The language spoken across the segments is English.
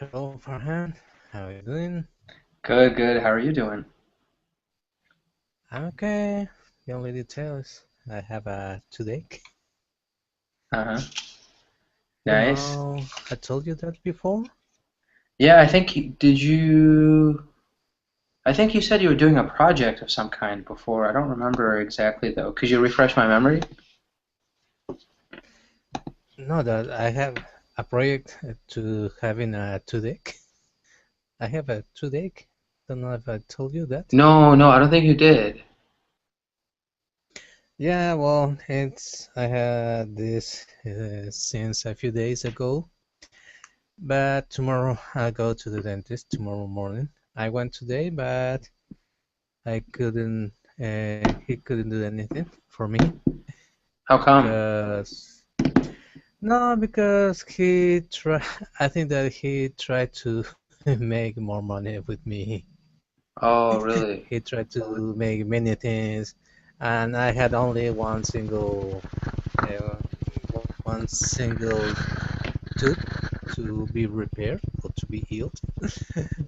Hello, Farhan. How are you doing? Good, good. How are you doing? I'm okay. The only detail is I have a toothache. Uh-huh. You Nice. know, I told you that before. Yeah, I think you said you were doing a project of some kind before. I don't remember exactly though. Could you refresh my memory? No, that I have a project to having a toothache. I have a toothache. Don't know if I told you that. No, no, I don't think you did. Yeah, well, it's I had this since a few days ago, but tomorrow I go to the dentist tomorrow morning. I went today, but I couldn't. He couldn't do anything for me How come? because no, because he try. I think that he tried to make more money with me. Oh, really? He tried to make many things, and I had only uh, one single tooth to be repaired or to be healed.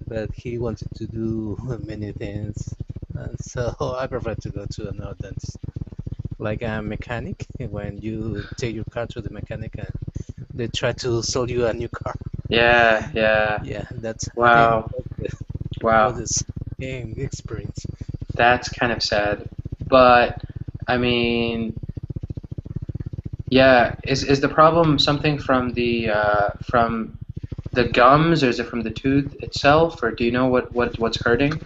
But he wanted to do many things, and so I prefer to go to another dentist, like a mechanic. When you take your car to the mechanic and they try to sell you a new car. Yeah, yeah. Yeah, that's I think Wow. that was Wow. the same experience. That's kind of sad. But I mean, yeah, is the problem something from the gums or is it from the tooth itself or do you know what's hurting?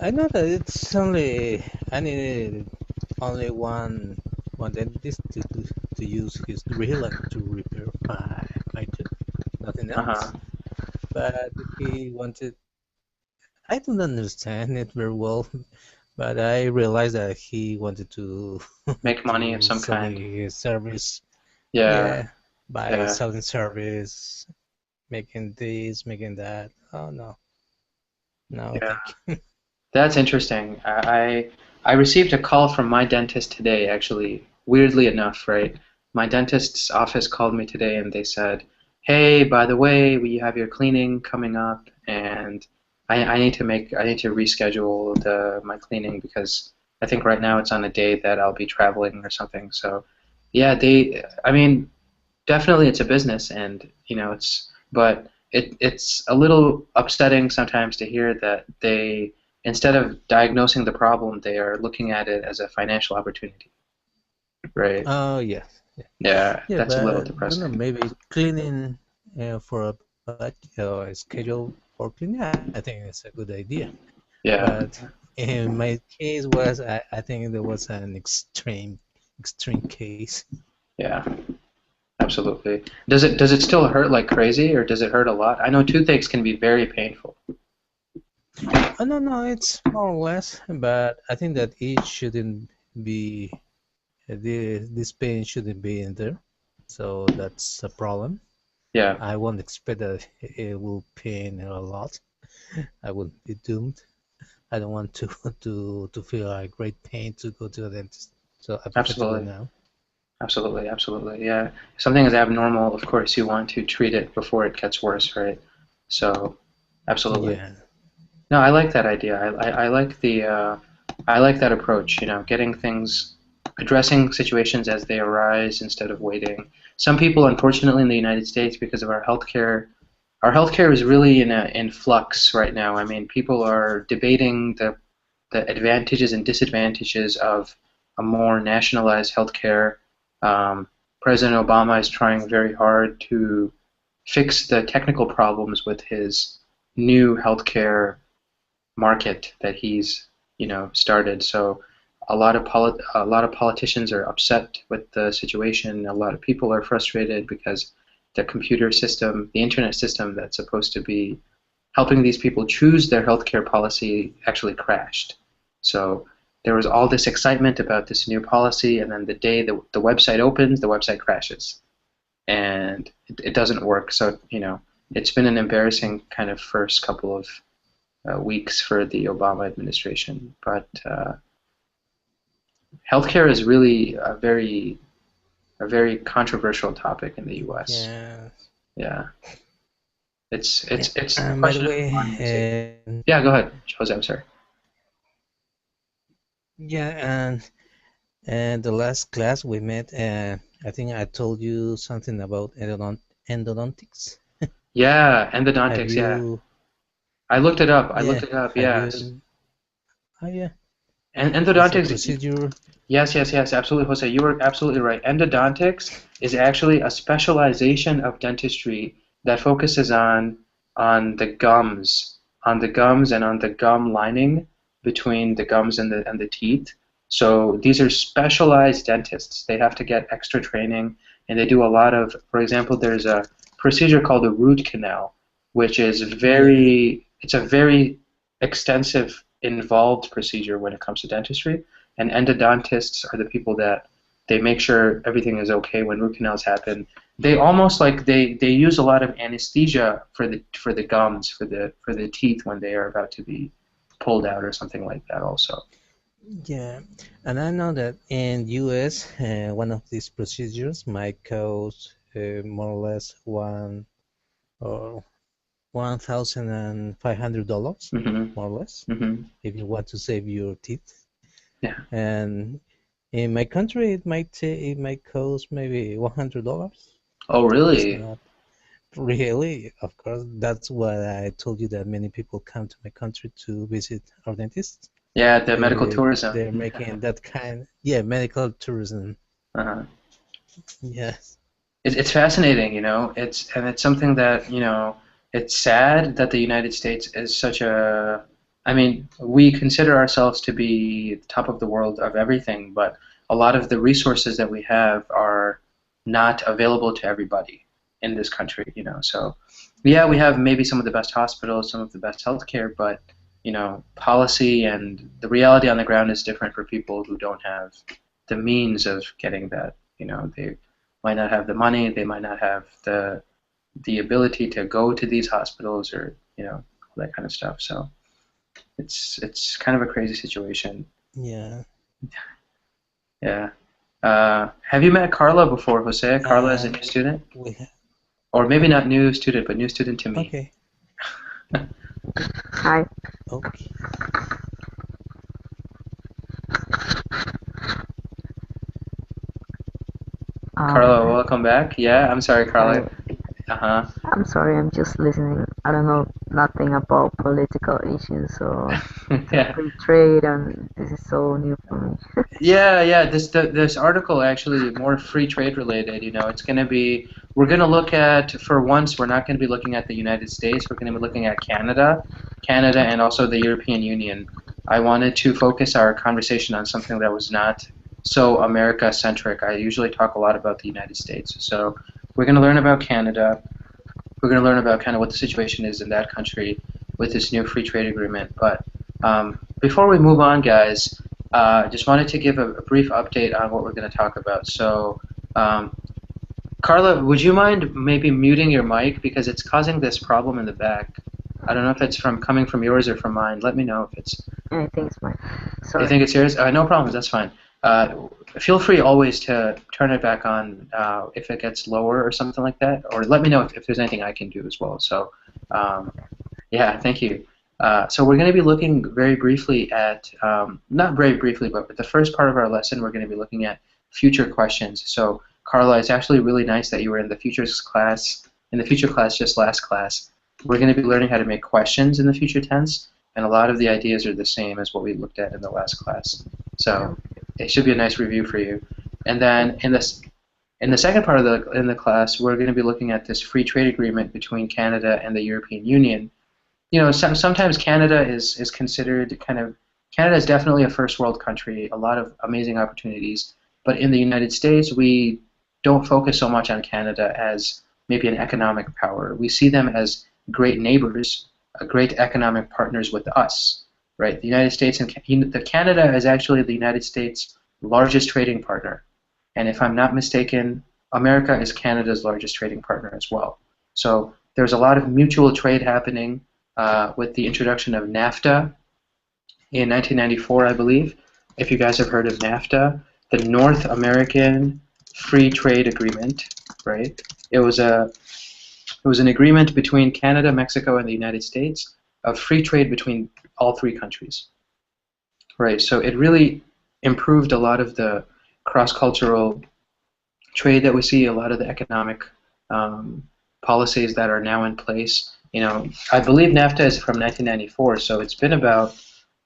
I know that it's only I needed only one dentist to use his drill and to repair my tooth, nothing else. Uh-huh. But he wanted. I don't understand it very well, but I realized that he wanted to Make money of to some sell kind. me his service. Yeah, Yeah, by yeah, selling service, making this, making that. Oh no, no, yeah. thank you. That's interesting. I received a call from my dentist today, actually, weirdly enough, right? My dentist's office called me today and they said, "Hey, by the way, we have your cleaning coming up, and I need to reschedule the my cleaning because I think right now it's on a day that I'll be traveling or something." So, yeah, I mean, definitely it's a business and but it's a little upsetting sometimes to hear that they instead of diagnosing the problem they are looking at it as a financial opportunity, right? Oh yeah, yeah, Yeah, yeah, that's a little but don't know, depressing. maybe cleaning for a a schedule for cleaning. I think it's a good idea. Yeah, But in my case was I think there was an extreme case. yeah, absolutely. Does it still hurt like crazy or does it hurt a lot? I know toothaches can be very painful. Oh no, no, it's more or less, but I think that it shouldn't be this pain shouldn't be in there, so that's a problem. Yeah, I won't expect that it will pain a lot. I would be doomed. I don't want to to feel a great pain to go to the dentist, so I prefer to go absolutely. now. Absolutely, absolutely. Yeah. If something is abnormal, of course you want to treat it before it gets worse, right? So, absolutely. Yeah, No, I like that idea. I like I like that approach, getting things, addressing situations as they arise instead of waiting. Some people, unfortunately, in the United States, because of our healthcare is really in flux right now. I mean, people are debating the advantages and disadvantages of a more nationalized healthcare. Um, President Obama is trying very hard to fix the technical problems with his new healthcare market that he's started. So a lot of politicians are upset with the situation. A lot of people are frustrated because the computer system, the internet system that's supposed to be helping these people choose their healthcare policy actually crashed. So there was all this excitement about this new policy, and then the day the website opens, the website crashes, and it doesn't work. So it's been an embarrassing kind of first couple of weeks for the Obama administration. But healthcare is really a very controversial topic in the U.S. yeah. Yeah, Yeah. it's a And by the question of way, harmonization. Yeah, go ahead, Jose. I'm sorry. yeah, and the last class we met, I think I told you something about endodontics. Yeah, Have endodontics. Yeah, you? I looked it up. I Yeah, looked it up. have Yes, you? Oh yeah, and it's a endodontics. procedure. Yes, yes, yes, absolutely, Jose. You were absolutely right. Endodontics is actually a specialization of dentistry that focuses on the gums, on the gums and on the gum lining between the gums and the teeth. So these are specialized dentists. They have to get extra training, and they do a lot of, for example, there's a procedure called a root canal, which is Yeah, it's a very extensive, involved procedure when it comes to dentistry, and endodontists are the people that they make sure everything is okay when root canals happen. They almost like they use a lot of anesthesia for the gums for the teeth when they are about to be pulled out or something like that also. yeah, and I know that in U.S. One of these procedures might cost more or less or $1,500, Hmm. more or less, Hmm. if you want to save your teeth. Yeah. And in my country, it might cost maybe $100. Oh, It's really? not really, of course. That's why I told you that many people come to my country to visit our dentist. Yeah, the medical tourism. They're making that kind, yeah, medical tourism. Uh-huh. Yes. It's fascinating, it's something that, it's sad that the United States is such a, I mean, we consider ourselves to be the top of the world of everything, but a lot of the resources that we have are not available to everybody in this country, So, yeah, we have maybe some of the best hospitals, some of the best healthcare, but, policy and the reality on the ground is different for people who don't have the means of getting that, they might not have the money, they might not have the ability to go to these hospitals or all that kind of stuff. So it's kind of a crazy situation. Yeah. Yeah. Have you met Carla before, Jose? Carla is a And new student, we have, or maybe not new student, but new student to me. okay. Hi. Okay. Carla, Um, welcome back. Yeah, I'm sorry, Carla. hi. Uh I'm sorry, I'm just listening. I don't know nothing about political issues or huh. Yeah. free trade, and this is so new for me. Yeah, yeah. This article actually more free trade related. It's going to be we're going to look at for once we're not going to be looking at the United States. We're going to be looking at Canada, and also the European Union. I wanted to focus our conversation on something that was not so America centric. I usually talk a lot about the United States. So we're going to learn about Canada. We're going to learn about kind of what the situation is in that country with this new free trade agreement. But before we move on, guys, just wanted to give a brief update on what we're going to talk about. So, Carla, would you mind maybe muting your mic because it's causing this problem in the back? I don't know if it's from coming from yours or from mine. Let me know if it's. I think it's mine. You Sorry. think it's yours? No problems. That's fine. Feel free always to turn it back on if it gets lower or something like that, or let me know if there's anything I can do as well. So, um, yeah, thank you. So we're going to be looking very briefly at, not very briefly, but with the first part of our lesson, we're going to be looking at future questions. So, Carla, it's actually really nice that you were in the future class just last class. We're going to be learning how to make questions in the future tense, and a lot of the ideas are the same as what we looked at in the last class. So it should be a nice review for you. And then in the second part of the class, we're going to be looking at this free trade agreement between Canada and the European Union. Sometimes Canada is considered Canada is definitely a first world country, a lot of amazing opportunities. But in the United States, we don't focus so much on Canada as maybe an economic power. We see them as great neighbors, great economic partners with us, right? The United States and Canada is actually the United States' largest trading partner. And if I'm not mistaken, America is Canada's largest trading partner as well. So there's a lot of mutual trade happening with the introduction of NAFTA in 1994, I believe. If you guys have heard of NAFTA, the North American Free Trade Agreement, right? It was a It was an agreement between Canada, Mexico, and the United States of free trade between all three countries. Right. So it really improved a lot of the cross-cultural trade that we see, a lot of the economic um, policies that are now in place. You know, I believe NAFTA is from 1994, so it's been about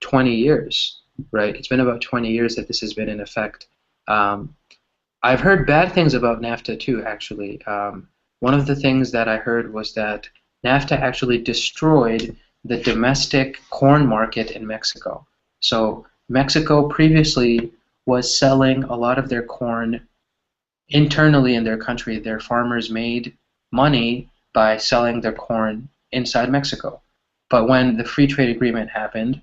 20 years, right? It's been about 20 years that this has been in effect. Um, I've heard bad things about NAFTA too, actually. One of the things that I heard was that NAFTA actually destroyed the domestic corn market in Mexico. So Mexico previously was selling a lot of their corn internally in their country. Their farmers made money by selling their corn inside Mexico. But when the free trade agreement happened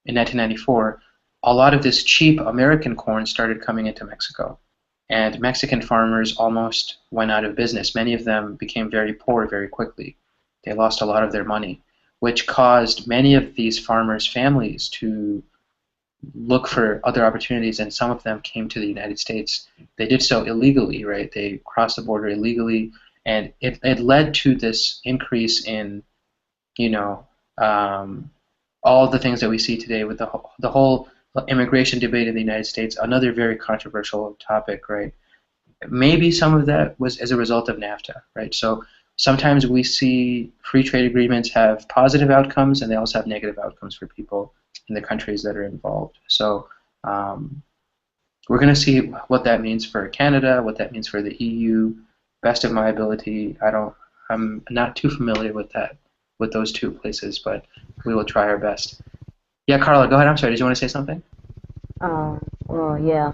in 1994, a lot of this cheap American corn started coming into Mexico. And Mexican farmers almost went out of business. Many of them became very poor very quickly. They lost a lot of their money, which caused many of these farmers' families to look for other opportunities, and some of them came to the United States. They did so illegally, right? They crossed the border illegally, and it led to this increase in, you know, all the things that we see today with the whole immigration debate in the United States, another very controversial topic, right? Maybe some of that was as a result of NAFTA, right? So sometimes we see free trade agreements have positive outcomes, and they also have negative outcomes for people in the countries that are involved. So we're going to see what that means for Canada, what that means for the EU. Best of my ability, I'm not too familiar with that, with those two places, but we will try our best. Yeah, Carla, go ahead. I'm sorry. Did you want to say something? Well, yeah.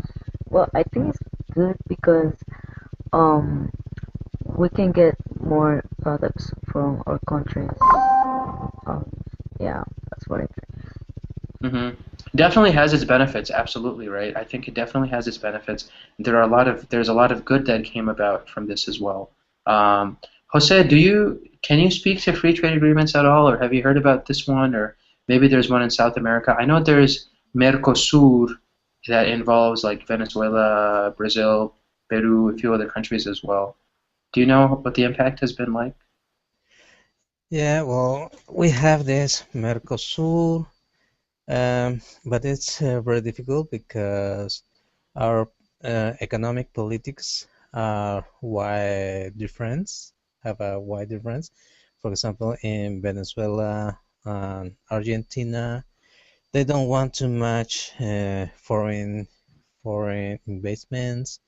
Well, I think it's good because um, we can get more products from our countries. Um, yeah, that's what I think. Mm-hmm. Definitely has its benefits. Absolutely right. I think it definitely has its benefits. There's a lot of good that came about from this as well. Jose, can you speak to free trade agreements at all, or have you heard about this one, or maybe there's one in South America? I know there's Mercosur that involves like Venezuela, Brazil, Peru, a few other countries as well. Do you know what the impact has been like? Yeah, well, we have this Mercosur, but it's very difficult because our economic politics are wide difference, have a wide difference. For example, in Venezuela and Argentina, they don't want too much foreign investments.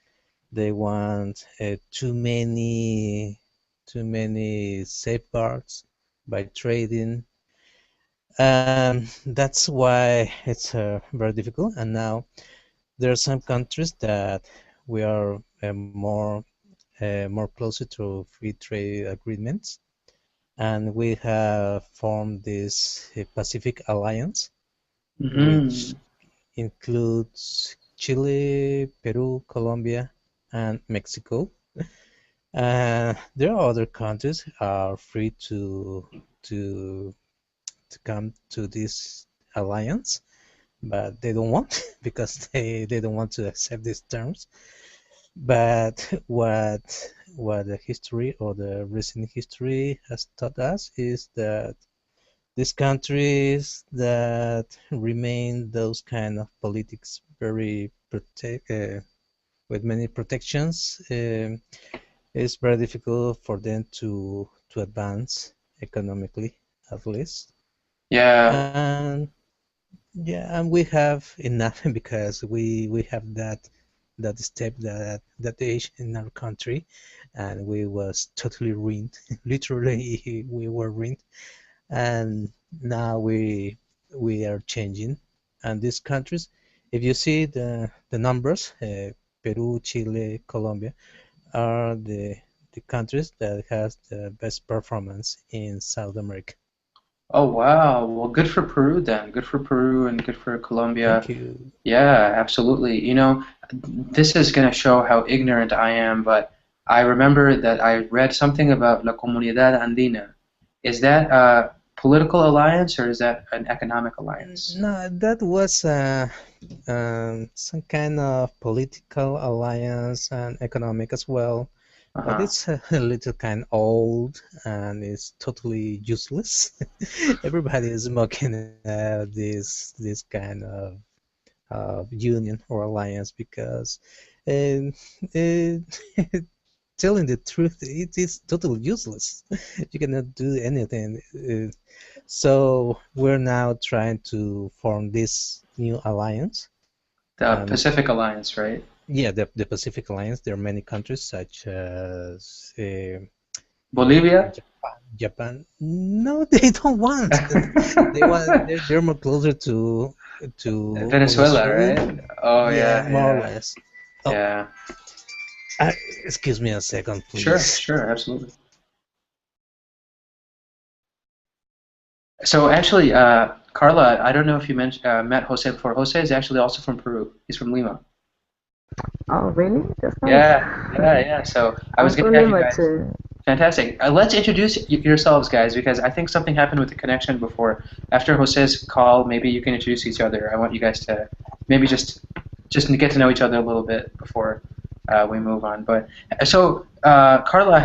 They want too many safeguards by trading. That's why it's very difficult. And now there are some countries that we are more closer to free trade agreements, and we have formed this Pacific Alliance, which Mm-hmm. includes Chile, Peru, Colombia, and Mexico. There are other countries are free to to come to this alliance, but they don't want because they don't want to accept these terms. But what the history or the recent history has taught us is that these countries that remain those kind of politics very with many protections, it's very difficult for them to advance economically, at least. Yeah. And yeah, and we have enough because we have that step that age in our country, and we was totally ruined. Literally, we were ruined, and now we are changing. And these countries, if you see the numbers, Peru, Chile, Colombia are the countries that has the best performance in South America. Oh wow. Well, good for Peru then. Good for Peru and good for Colombia. Thank you. Yeah, absolutely. You know, this is going to show how ignorant I am, but I remember that I read something about La Comunidad Andina. Is that a political alliance or is that an economic alliance? No, that was some kind of political alliance and economic as well. but Uh-huh. it's a little kind of old and it's totally useless. Everybody is mocking this kind of union or alliance because uh, uh, telling the truth, it is totally useless. You cannot do anything. So we're now trying to form this new alliance. The And Pacific Alliance, right? yeah, the Pacific Alliance. There are many countries such as Bolivia? Japan. No, they don't want. They want. They're more closer to Venezuela, Venezuela. right? Oh Yeah, yeah, more or yeah, less. Oh, yeah. uh, excuse me a second, Sure, please. sure, absolutely. So actually, Carla, I don't know if you met Jose before. Jose is actually also from Peru. He's from Lima. Oh, really? That's nice. Yeah, yeah, yeah. So I I'm was gonna from have you Lima guys. too. Fantastic. Let's introduce yourselves, guys, because I think something happened with the connection before. After Jose's call, maybe you can introduce each other. I want you guys to maybe just get to know each other a little bit before we move on. But so, Carla,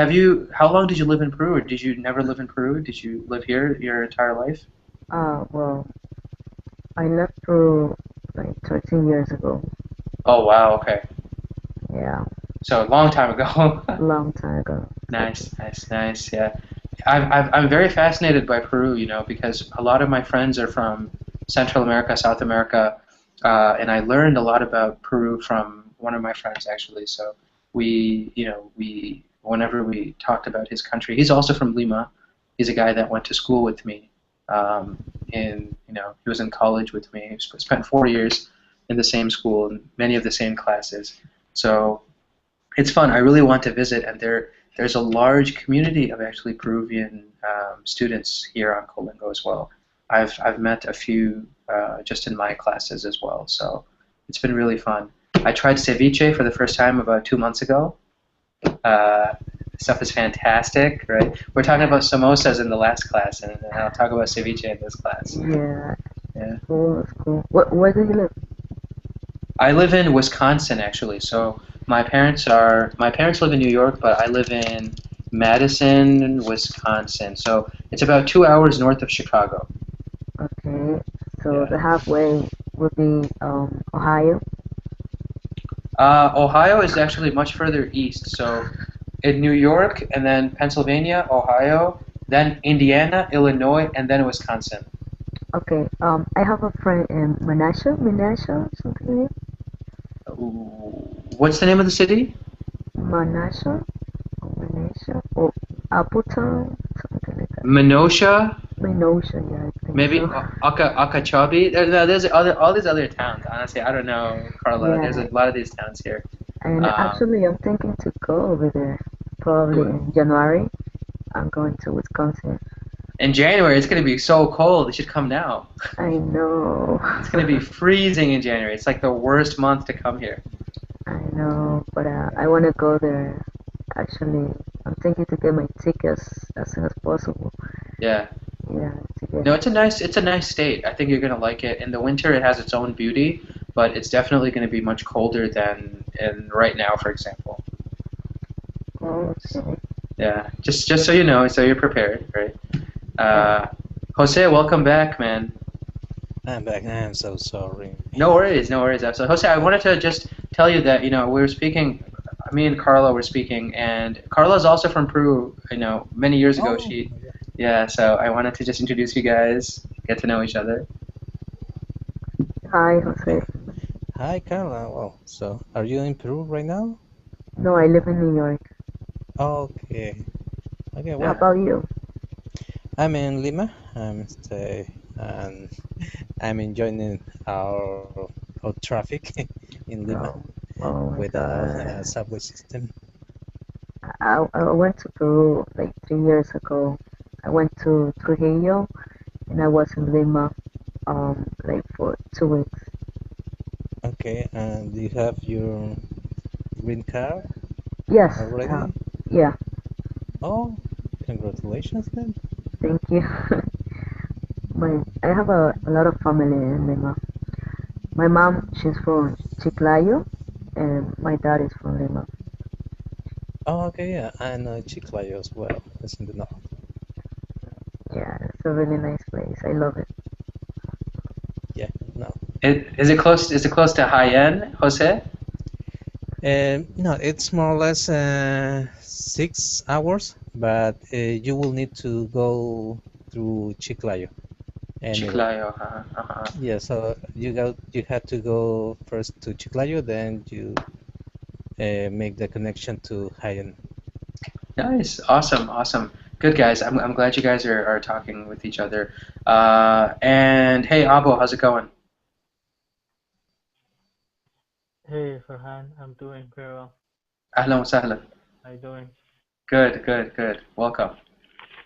how long did you live in Peru, or did you never live in Peru? Did you live here your entire life? Well, I left Peru like 13 years ago. Oh, wow. Okay. Yeah, So a long time ago. long time ago. Nice, nice, nice. Yeah, I'm very fascinated by Peru, because a lot of my friends are from Central America, South America, and I learned a lot about Peru from one of my friends actually. So whenever we talked about his country, he's also from Lima. He's a guy that went to school with me. He was in college with me. He spent 4 years in the same school and many of the same classes. So it's fun. I really want to visit, and there's a large community of actually Peruvian students here on Colingo as well. I've met a few just in my classes as well, so it's been really fun. I tried ceviche for the first time about 2 months ago. Uh, Stuff is fantastic, right? We're talking about samosas in the last class, and I'll talk about ceviche in this class. Yeah, Yeah. cool, that's cool. Where do you live? I live in Wisconsin actually. So my parents live in New York, but I live in Madison, Wisconsin. So it's about 2 hours north of Chicago. Okay, so Yeah. the halfway would be Ohio. Ohio is actually much further east. So in New York, and then Pennsylvania, Ohio, then Indiana, Illinois, and then Wisconsin. Okay, I have a friend in Menasha, something like What's the name of the city? Menasha, or Appleton, something like that. Menosha, Menosha, yeah, I think maybe so. Akachabi. No, there's all these other towns. Honestly, I don't know, Carla. There's Yeah, a lot of these towns here. and Um, actually, I'm thinking to go over there probably in January. I'm going to Wisconsin. in January, it's going to be so cold. You should come now. I know, It's going to be freezing in January. It's like the worst month to come here. I know, but I want to go there. Actually, I'm thinking to get my tickets as soon as possible. Yeah. Yeah, to get No, it. it's a nice state. I think you're going to like it. In the winter, it has its own beauty, but it's definitely going to be much colder than in right now, for example. Oh, okay. Yeah. Just so you know, so you're prepared, right? Oh, Uh, Jose, welcome back, man. I'm back. I'm so sorry. No worries, no worries. So, Jose, I wanted to just tell you that we were speaking. Me and Carla were speaking, and Carla's also from Peru. Many years ago, Oh, yeah. So I wanted to just introduce you guys, get to know each other. hi, Jose. okay. Hi, Carla. Well, so are you in Peru right now? No, I live in New York. Okay. Okay, How well, about you? I'm in Lima. And I'm enjoying our traffic in Lima Oh, oh my with a God. subway system. I went to Peru like 3 years ago. I went to Trujillo and I was in Lima like for 2 weeks. Okay, and do you have your green card Yes, already? yeah, Oh, congratulations then. thank you. I have a lot of family in Lima. My mom, she's from Chiclayo, and my dad is from Lima. Oh, okay, yeah, I know Chiclayo as well. It's in the north. Yeah, it's a really nice place. I love it. Yeah, no. Is it close? Is it close to Haiyan, Jose? No, it's more or less 6 hours, but you will need to go through Chiclayo anyway. Chiclayo. Yeah, so you have to go first to Chiclayo, then you make the connection to Hayan. Nice. Awesome. Awesome. Good guys. I'm glad you guys are talking with each other. And hey, Abo, how's it going? Hey Farhan, I'm doing very well. Ahlan wa sahlan. How you doing? Good, good, good. Welcome.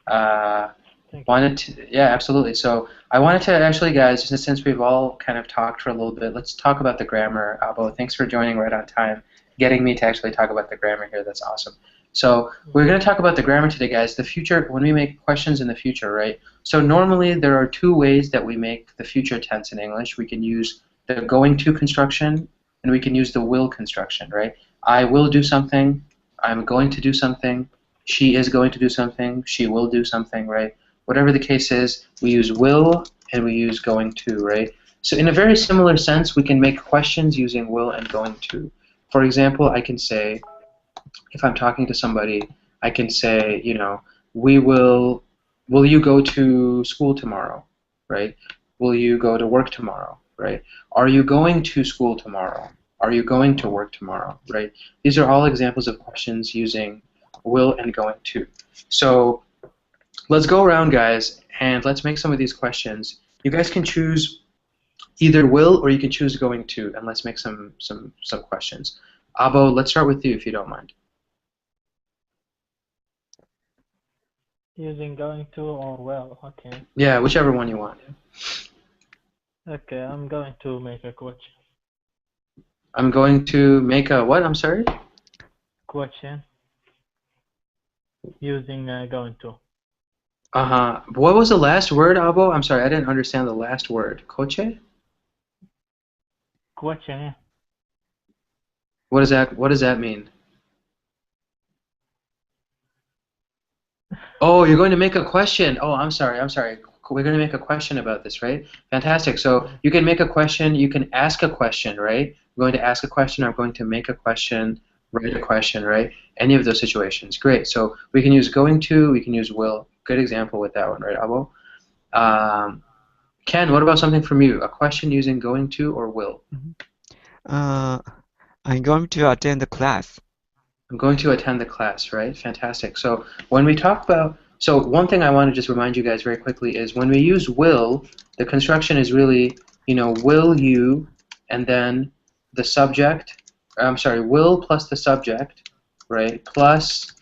Uh, Thank you. yeah, absolutely. So I wanted to actually, guys, since we've all kind of talked for a little bit, let's talk about the grammar. Abo, thanks for joining right on time, getting me to actually talk about the grammar here. That's awesome. So we're going to talk about the grammar today, guys. The future, when we make questions in the future, right? So normally there are two ways that we make the future tense in English. We can use the going to construction, and we can use the will construction, right? I will do something. I'm going to do something. She is going to do something. She will do something, right? Whatever the case is, we use will and we use going to, right? So in a very similar sense, we can make questions using will and going to. For example, I can say, if I'm talking to somebody, I can say, you know, will you go to school tomorrow, right? Will you go to work tomorrow, right? Are you going to school tomorrow? Are you going to work tomorrow, right? These are all examples of questions using will and going to. So let's go around, guys, and let's make some of these questions. You guys can choose either will or you can choose going to, and let's make some questions. Abo, let's start with you if you don't mind. Using going to or well, okay. Yeah, whichever one you want. Okay, I'm going to make a question. I'm going to make a what? I'm sorry? Question using going to. Uh-huh. What was the last word, Abo? I'm sorry, I didn't understand the last word. Coche? Question, yeah. What does that mean? Oh, you're going to make a question. Oh, I'm sorry. We're going to make a question about this, right? Fantastic. So you can make a question, you can ask a question, right? I'm going to ask a question, I'm going to make a question, write a question, right? Any of those situations. Great. So we can use going to, we can use will. Good example with that one, right, Abo? Ken, what about something from you? A question using going to or will? I'm going to attend the class. I'm going to attend the class, right? Fantastic. So when we talk about, so one thing I want to just remind you guys very quickly is when we use will, the construction is really, you know, will you, and then the subject, I'm sorry, will plus the subject, right? Plus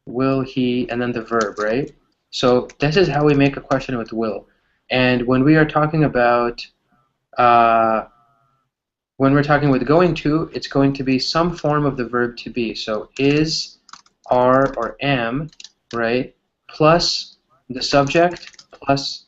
will he, and then the verb, right? So this is how we make a question with will. And when we are talking about when we're talking with going to, it's going to be some form of the verb to be. So is, are, or am, right, plus the subject plus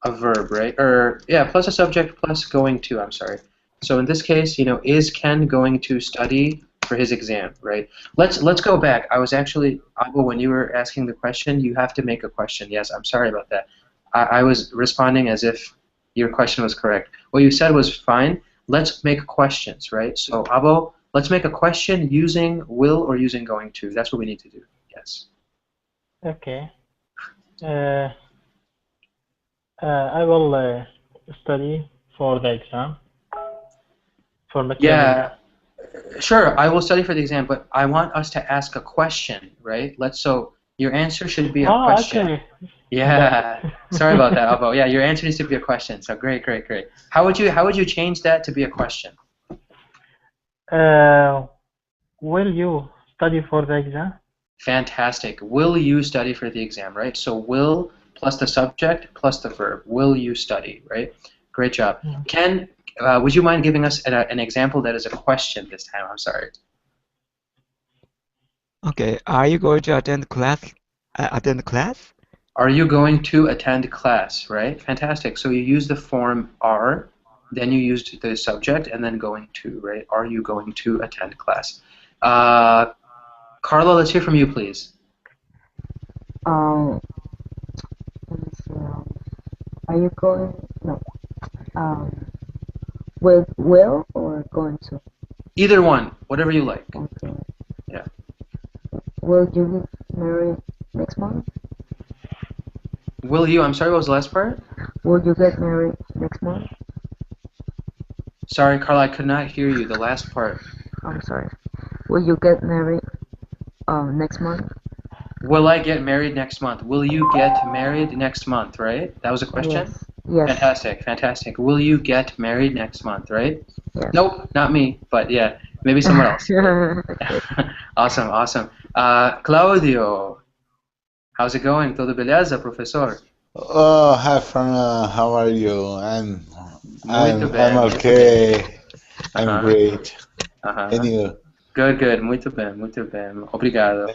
a verb, right? Or, yeah, plus a subject plus going to, I'm sorry. So in this case, you know, is Ken going to study for his exam, right? Let's go back. I was actually, Abo, when you were asking the question, you have to make a question. Yes, I'm sorry about that. I was responding as if your question was correct. What you said was fine. Let's make questions, right? So, Abo, let's make a question using will or using going to. That's what we need to do. Yes. Okay. I will study for the exam. For midterm Yeah, exam. sure. I will study for the exam, but I want us to ask a question, right? So your answer should be a question. Okay. Yeah. Sorry about that, Abo. Yeah, your answer needs to be a question. So great. How would you change that to be a question? Will you study for the exam? Fantastic. Will you study for the exam, right? So will plus the subject plus the verb. Will you study, right? Great job. Ken, would you mind giving us an example that is a question this time? I'm sorry. Okay, are you going to attend class? Attend class? Are you going to attend class, right? Fantastic. So you use the form are, then you used the subject, and then going to, right? Are you going to attend class? Carlo, let's hear from you, please. Um, let me see. Are you going? No. Um, will or going to? Either one, whatever you like. Okay. Yeah. Will you get married next month? Will you? I'm sorry, what was the last part? Will you get married next month? Sorry, Carlo, I could not hear you. The last part. I'm sorry. Will you get married next month? Will I get married next month? Will you get married next month, right? That was a question? Yes. Yes. Fantastic, fantastic. Will you get married next month, right? Yes. Nope, not me, but yeah, maybe someone else. Okay. Awesome, awesome. Claudio, how's it going? Todo beleza, professor? Oh, hi Fernanda, how are you? Muito I'm bem, muito bem. okay. I'm Aham, great. And aham. you? Good, good. Muito bem, muito bem. Obrigado.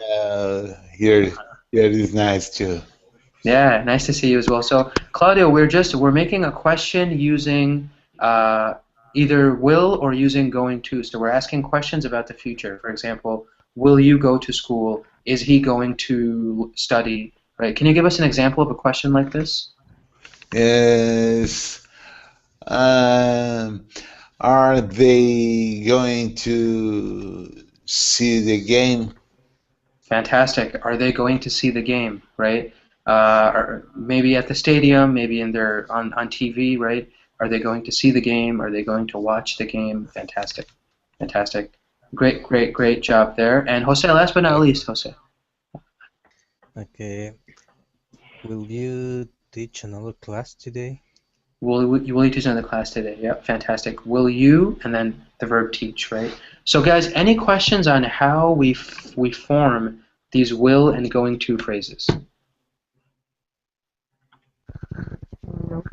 Here is nice too. Yeah, nice to see you as well. So, Claudio, we're making a question using either will or using going to. So we're asking questions about the future. For example, will you go to school? Is he going to study? Right? Can you give us an example of a question like this? Yes. Um, are they going to see the game? Fantastic. Are they going to see the game? Right? Or maybe at the stadium, maybe in their on TV, right? Are they going to see the game? Are they going to watch the game? Fantastic. Fantastic. Great, great, great job there. And Jose, last but not least, Jose. Okay. Will you teach another class today? Will you teach another class today? Yep, fantastic. Will you, and then the verb teach, right? So guys, any questions on how we form these will and going to phrases? No.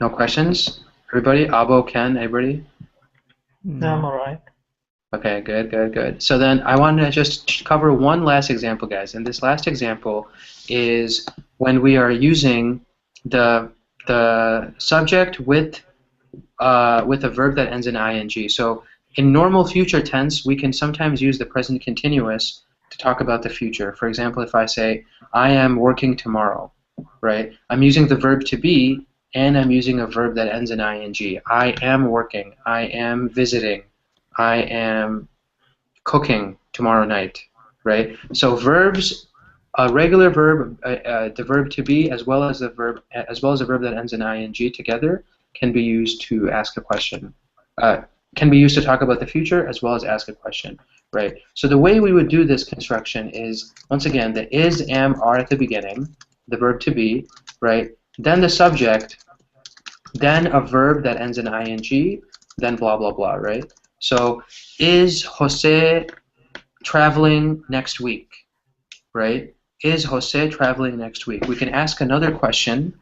No questions? Everybody? Abo, Ken, everybody? Yeah, I'm alright. Okay, good, good, good. So then I want to just cover one last example, guys. And this last example is when we are using the subject with a verb that ends in ing. So in normal future tense, we can sometimes use the present continuous to talk about the future. For example, if I say, I am working tomorrow, right? I'm using the verb to be, and I'm using a verb that ends in ing. I am working. I am visiting. I am cooking tomorrow night, right? So verbs, a regular verb, the verb to be, as well as the verb that ends in ing together, can be used to ask a question. Can be used to talk about the future as well as ask a question, right? So the way we would do this construction is, once again, the is, am, are at the beginning, the verb to be, right? Then the subject, then a verb that ends in ing, then blah, blah, blah, right? So is Jose traveling next week, right? Is Jose traveling next week? We can ask another question,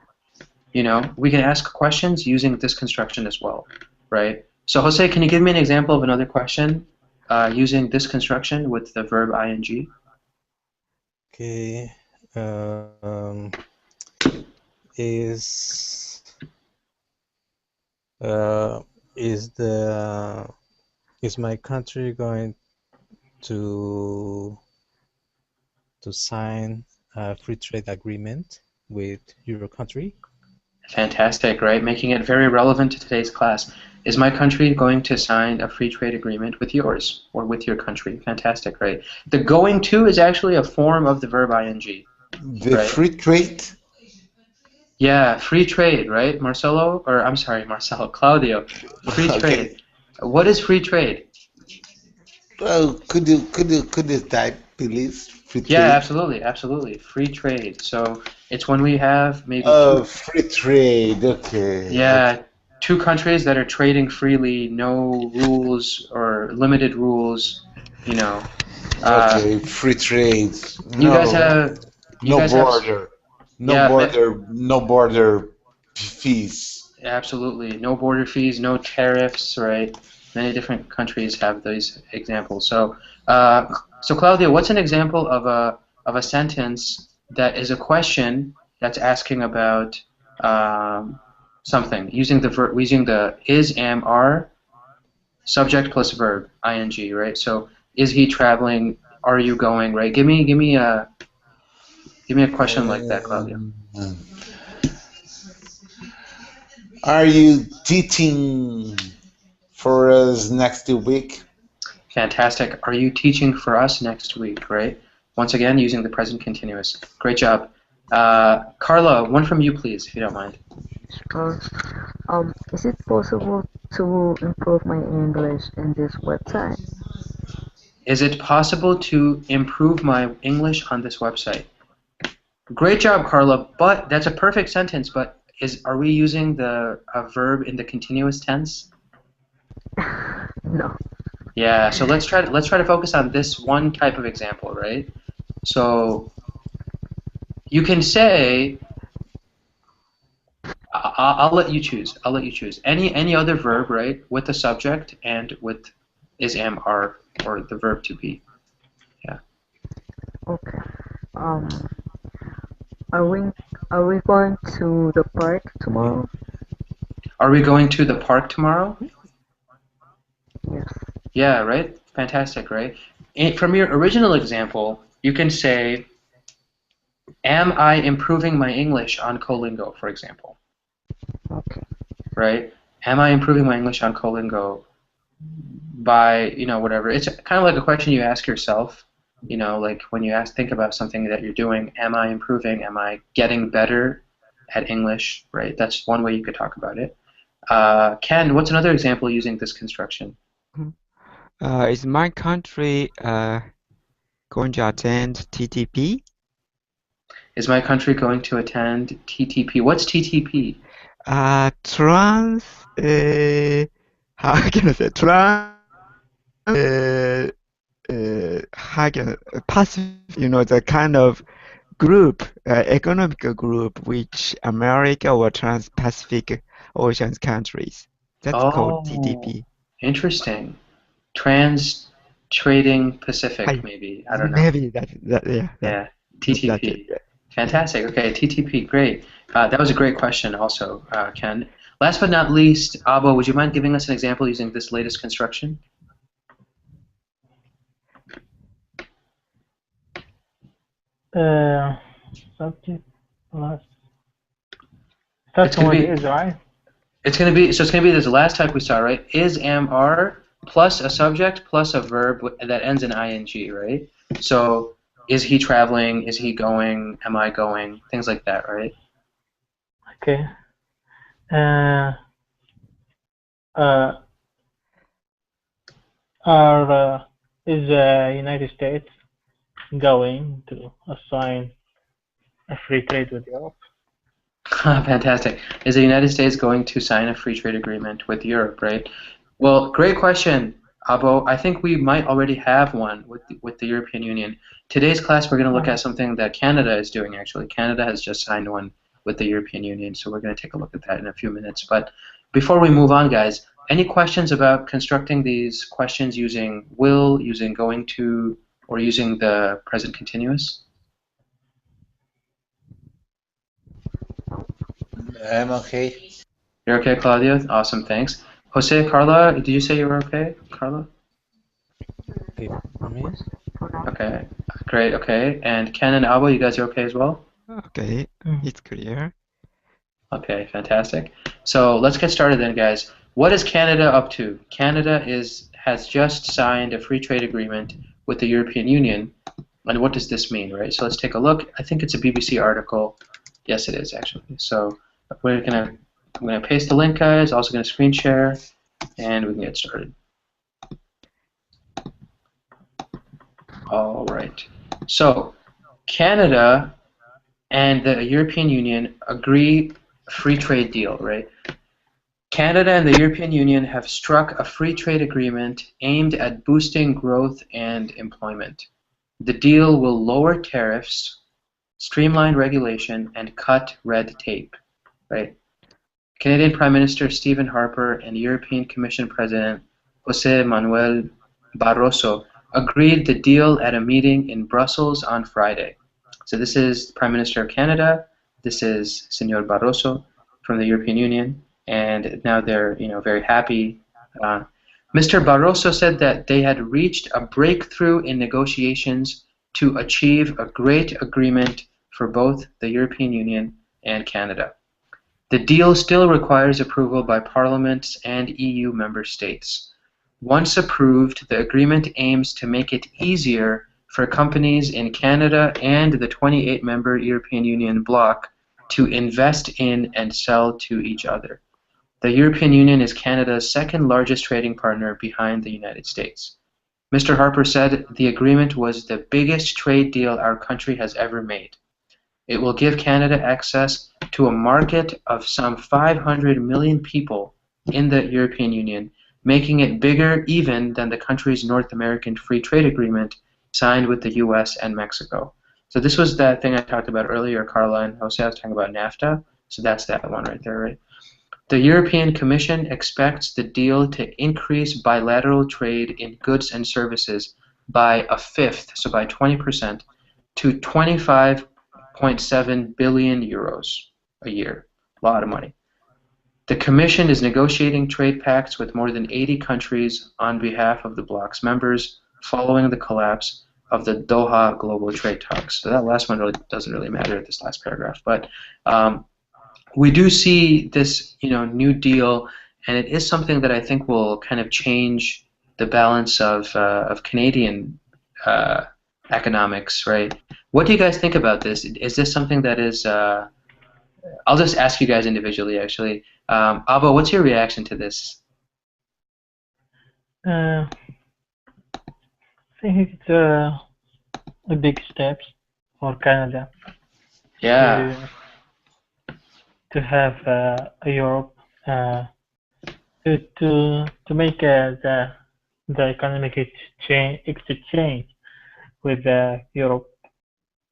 you know, we can ask questions using this construction as well, right? So Jose, can you give me an example of another question using this construction with the verb ing? Okay. Is is my country going to sign a free trade agreement with your country? Fantastic, right? Making it very relevant to today's class. Is my country going to sign a free trade agreement with yours or with your country? Fantastic, right? The going to is actually a form of the verb ing. The Right. free trade? Yeah, free trade, right? Marcelo, or I'm sorry, Marcelo, Claudio. Free Okay. trade. What is free trade? Well, could you type please? Free Yeah, trade? absolutely, absolutely. Free trade. So it's when we have maybe Oh, free trade. Okay. yeah, two countries that are trading freely, no rules or limited rules, you know. Okay, free trade. You guys No, have, you no guys have, border. yeah, No border fees. absolutely. No border fees, no tariffs, right? Many different countries have these examples. So, so Claudia, what's an example of a sentence that is a question that's asking about something using the is, am, are, subject plus verb, ing, right? So Is he traveling? Are you going? Right? Give me a question like that, Claudia. Are you teaching for us next week? Fantastic. Are you teaching for us next week? Right? Once again, using the present continuous. Great job. Carla, one from you, please, if you don't mind. Sure. Is it possible to improve my English in this website? Is it possible to improve my English on this website? Great job, Carla. But that's a perfect sentence. But are we using a verb in the continuous tense? No. Yeah. So let's try to focus on this one type of example, right? So you can say, I'll let you choose. I'll let you choose any other verb, right, with the subject and with is, am, are, or the verb to be. Yeah. Okay. Um, are we are we going to the park tomorrow? Are we going to the park tomorrow? Yes. Yeah, right? Fantastic, right? From your original example, you can say, am I improving my English on Colingo, for example? Okay. Right? Am I improving my English on Colingo by, whatever. It's kind of like a question you ask yourself, like when you think about something that you're doing, am I improving? Am I getting better at English, right? That's one way you could talk about it. Ken, what's another example using this construction? Is my country going to attend TTP? Is my country going to attend TTP? What's TTP? Trans, how can I say, how can Pacific, the kind of group, economic group which America or Trans-Pacific Oceans countries. That's called Oh, TTP. interesting. Trans Trading Pacific, maybe. I don't know. Maybe yeah, Yeah, that's it. TTP. Yeah. Fantastic. Okay, TTP, great. That was a great question also, Ken. Last but not least, Abo, would you mind giving us an example using this latest construction? Subject plus. It's That's gonna what be is, right? it's gonna be this last type we saw, right? Is, am, are plus a subject plus a verb that ends in ing, right? So is he traveling? Is he going? Am I going? Things like that, right? Okay. Uh, uh, is the United States going to assign a free trade with Europe? Fantastic. Is the United States going to sign a free trade agreement with Europe, right? Well, great question, Abo. I think we might already have one with the European Union. Today's class, we're going to look at something that Canada is doing, actually. Canada has just signed one with the European Union, so we're going to take a look at that in a few minutes. But before we move on, guys, any questions about constructing these questions using will, using going to, or using the present continuous? I'm okay. You're okay, Claudia? Awesome, thanks. Jose, Carla, did you say you were okay, Carla? Okay, for me. Okay, great, okay. And Ken and Alba, you guys are okay as well? Okay, it's clear. Okay, fantastic. So let's get started then, guys. What is Canada up to? Canada has just signed a free trade agreement with the European Union. And what does this mean, right? So let's take a look. I think it's a BBC article. Yes, it is, actually. So I'm gonna paste the link, guys. Also gonna screen share, and we can get started. All right. So Canada and the European Union agree a free trade deal, right? Canada and the European Union have struck a free trade agreement aimed at boosting growth and employment. The deal will lower tariffs, streamline regulation, and cut red tape, right? Canadian Prime Minister Stephen Harper and European Commission President José Manuel Barroso agreed the deal at a meeting in Brussels on Friday. So this is Prime Minister of Canada, this is Senor Barroso from the European Union, and now they're very happy. Mr. Barroso said that they had reached a breakthrough in negotiations to achieve a great agreement for both the European Union and Canada. The deal still requires approval by parliaments and EU member states. Once approved, the agreement aims to make it easier for companies in Canada and the 28-member European Union bloc to invest in and sell to each other. The European Union is Canada's second largest trading partner behind the United States. Mr. Harper said the agreement was the biggest trade deal our country has ever made. It will give Canada access to a market of some 500 million people in the European Union, making it bigger even than the country's North American Free Trade Agreement signed with the US and Mexico. So this was that thing I talked about earlier, Carla and Jose. I was talking about NAFTA. So that's that one right there, right? The European Commission expects the deal to increase bilateral trade in goods and services by a fifth, so by 20%, to 25.7 billion euros a year. A lot of money. The Commission is negotiating trade pacts with more than 80 countries on behalf of the bloc's members following the collapse of the Doha global trade talks. So that last one really doesn't really matter, this last paragraph. But we do see this, new deal, and it is something that I think will kind of change the balance of Canadian economics, right? What do you guys think about this? Is this something that is? I'll just ask you guys individually, actually. Abba, what's your reaction to this? I think it's a big step for Canada. Yeah. To have a Europe to make the economic exchange with Europe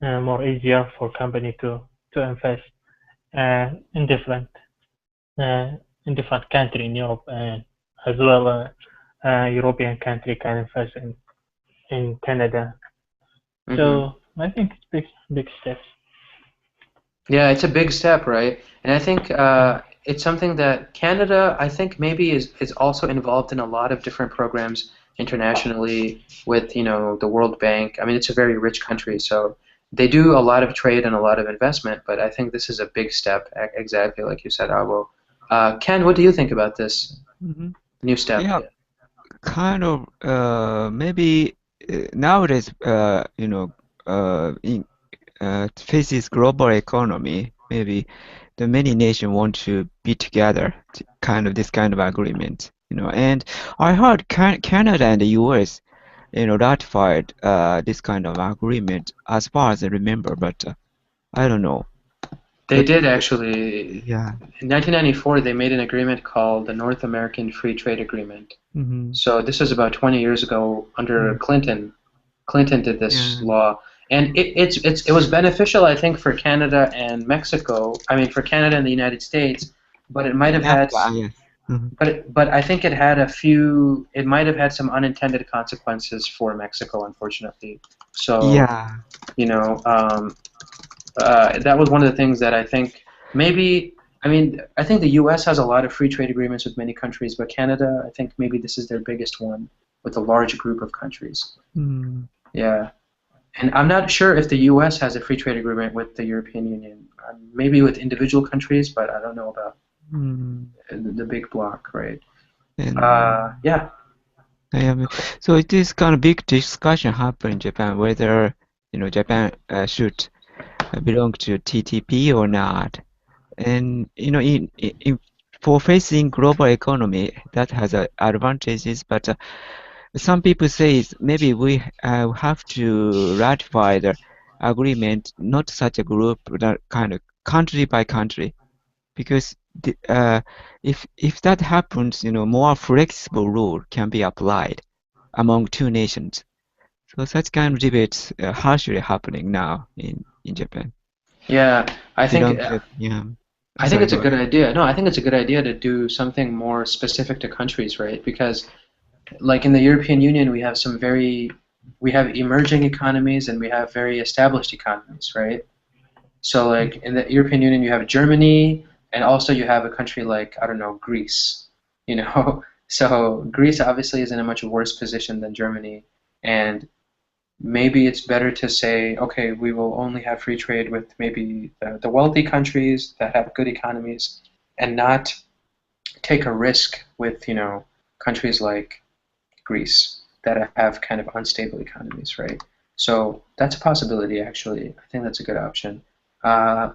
more easier for company to invest in different country in Europe, and as well European country can invest in Canada. Mm-hmm. So I think it's big steps. Yeah, it's a big step, right? And I think it's something that Canada, I think, maybe is also involved in a lot of different programs internationally with, the World Bank. I mean, it's a very rich country, so they do a lot of trade and a lot of investment, but I think this is a big step, exactly like you said, Abo. Ken, what do you think about this new step? Yeah, kind of maybe nowadays, faces global economy, maybe the many nations want to be together, this kind of agreement, And I heard Canada and the US, ratified this kind of agreement as far as I remember, but I don't know. They did actually. Yeah. In 1994, they made an agreement called the North American Free Trade Agreement. Mm-hmm. So this was about 20 years ago under Clinton. Clinton did this law. And it was beneficial, I think, for Canada and Mexico. I mean, for Canada and the United States, but it might have had. But I think it might have had some unintended consequences for Mexico, unfortunately. So that was one of the things that I think maybe. I mean, I think the U.S. has a lot of free trade agreements with many countries, but Canada, I think maybe this is their biggest one with a large group of countries. Mm. Yeah. And I'm not sure if the U.S. has a free trade agreement with the European Union. Maybe with individual countries, but I don't know about the big bloc, right? And, yeah. So it is kind of big discussion happen in Japan whether Japan should belong to TTP or not. And for facing global economy, that has advantages, but some people say maybe we have to ratify the agreement, not such a group, that kind of country by country, because if that happens, more flexible rule can be applied among two nations. So such kind of debates harshly happening now in Japan. Yeah, I think. I think Sorry, it's a good idea. No, I think it's a good idea to do something more specific to countries, right? Because, like in the European Union, we have emerging economies and we have very established economies, right? So, like in the European Union, you have Germany, and also you have a country like, I don't know, Greece, So Greece obviously is in a much worse position than Germany, and maybe it's better to say, okay, we will only have free trade with maybe the wealthy countries that have good economies, and not take a risk with, countries like Greece that have kind of unstable economies, right? So that's a possibility, actually. I think that's a good option. Uh,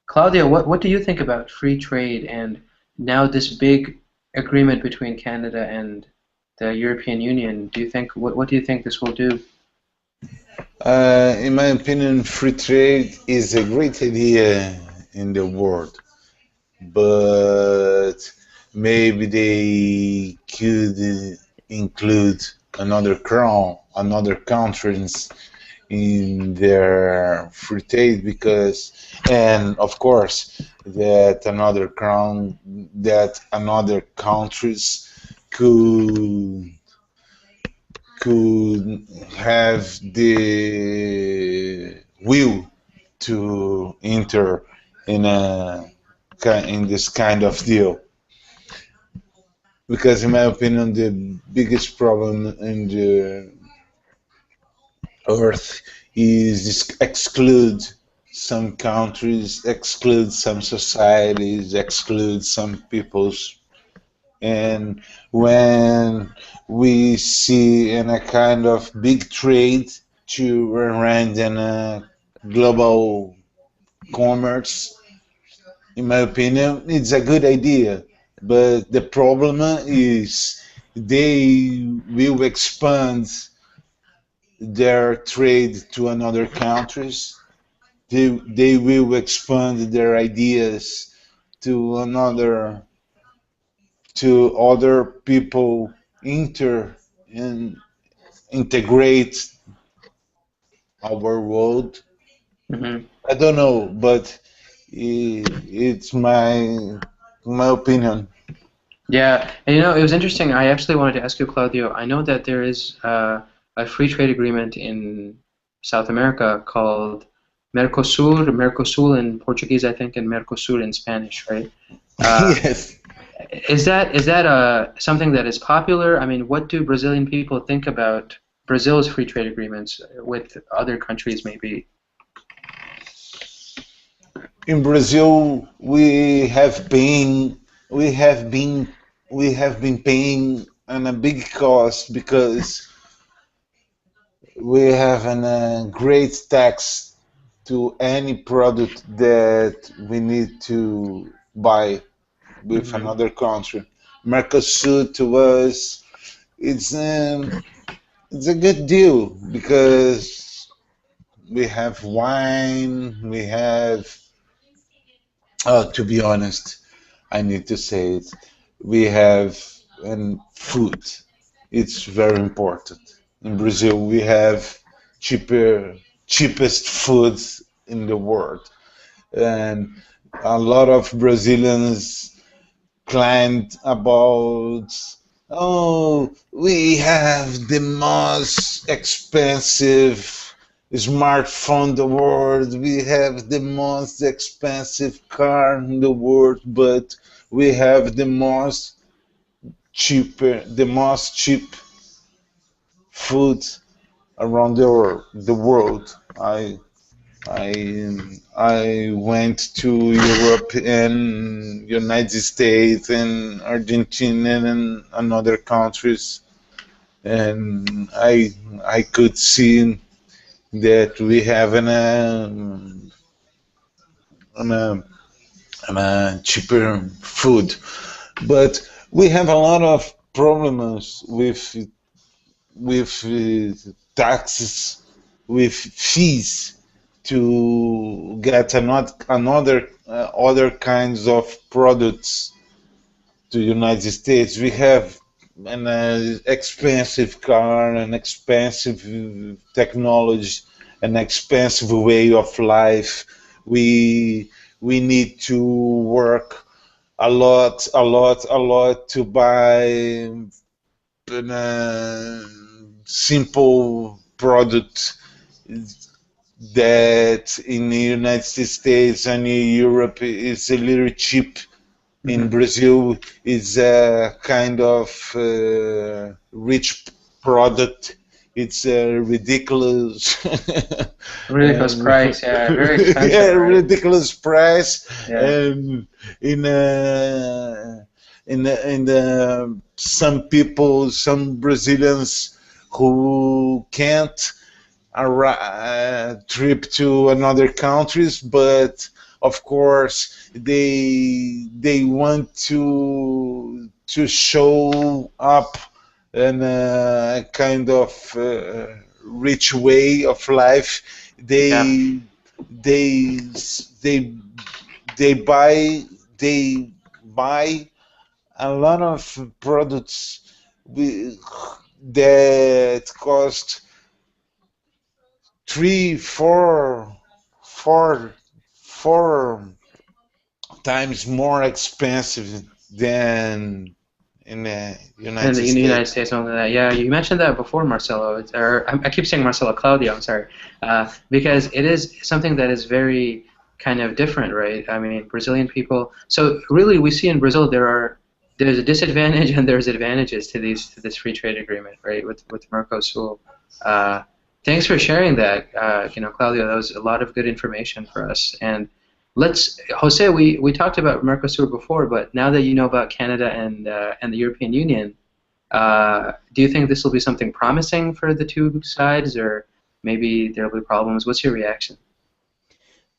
Claudia, what do you think about free trade and now this big agreement between Canada and the European Union? What do you think this will do? In my opinion, free trade is a great idea in the world, but maybe they could include another countries in their free trade because, and of course, that another countries could could have the will to enter in in this kind of deal. Because, in my opinion, the biggest problem in the earth is exclude some countries, exclude some societies, exclude some peoples. And when we see in a kind of big trade to around in a global commerce, in my opinion, it's a good idea. But the problem is they will expand their trade to another countries. They will expand their ideas to another to other people and integrate our world. Hmm. I don't know, but it's my opinion. Yeah, and it was interesting. I actually wanted to ask you, Claudio. I know that there is a free trade agreement in South America called Mercosul in Portuguese, I think, and Mercosur in Spanish, right? Uh, Yes. is that something that is popular? I mean, what do Brazilian people think about Brazil's free trade agreements with other countries, maybe? In Brazil, we have been we have been paying on a big cost because we have a great tax to any product that we need to buy with Hmm. another country. Mercosur to us, it's um, it's a good deal because we have wine, we have. To be honest, I need to say it. We have food. It's very important. In Brazil, we have cheapest foods in the world, and a lot of Brazilians claimed about, oh, we have the most expensive smartphone in the world, we have the most expensive car in the world, but we have the most cheap food around the world. I went to Europe and United States and Argentina and other countries, and I could see that we have an, a, a cheaper food, but we have a lot of problems with taxes, with fees to get another other kinds of products to the United States. We have an expensive car, an expensive technology, an expensive way of life. We we need to work a lot to buy a simple product that in the United States and in Europe is a little cheap in Mm-hmm. Brazil is a kind of rich product. It's a ridiculous, Ridiculous price, yeah, very expensive, yeah, right? ridiculous price, Yeah, and in some people, some Brazilians who can't trip to another countries, but of course they want to show up in a kind of rich way of life. yeah, They they they buy they buy a lot of products that cost three, four times more expensive than in the in United the United States. States, only that. Yeah, you mentioned that before, Marcelo. I keep saying Marcelo, Claudio. I'm sorry, because it is something that is very kind of different, right? I mean, Brazilian people. So really, we see in Brazil there's a disadvantage and there's advantages to this free trade agreement, right? With Mercosur. Uh, Thanks for sharing that, Claudio. That was a lot of good information for us. And Jose, we talked about Mercosur before, but now that you know about Canada and the European Union, do you think this will be something promising for the two sides, or maybe there'll be problems? What's your reaction?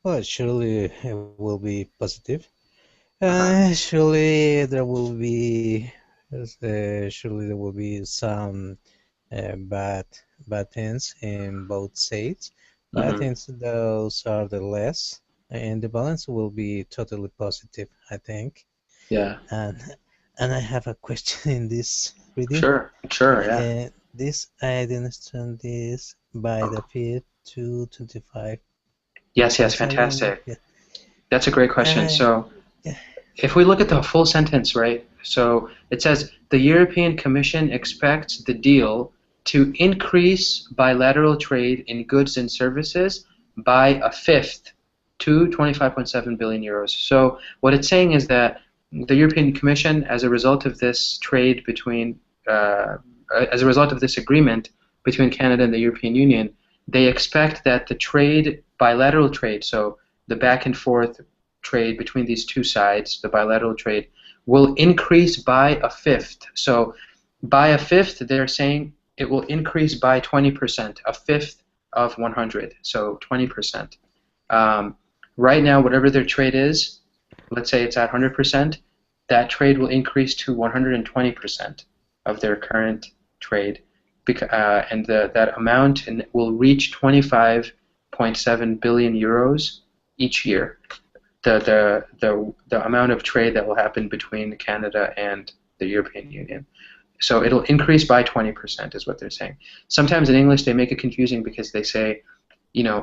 Well, surely it will be positive. Uh-huh. Surely there will be some bad things in both sides, but I Hmm. think those are the less, and the balance will be totally positive, I think. Yeah. And I have a question in this reading. Sure. Sure. Yeah. This I didn't understand this by the fifth to 25.7. Yes. Yes. Fantastic. Yeah. That's a great question. I So, yeah. if we look at the full sentence, right? So it says the European Commission expects the deal to increase bilateral trade in goods and services by a fifth to 25.7 billion euros. So what it's saying is that the European Commission, as a result of this trade between, as a result of this agreement between Canada and the European Union, they expect that the trade, bilateral trade, so the back and forth trade between these two sides, the bilateral trade, will increase by a fifth. So by a fifth, they're saying it will increase by 20%, a fifth of 100, so 20%. Right now, whatever their trade is, let's say it's at 100%, that trade will increase to 120% of their current trade, and that amount will reach 25.7 billion euros each year. The amount of trade that will happen between Canada and the European Union. So it'll increase by 20% is what they're saying. Sometimes in English they make it confusing because they say,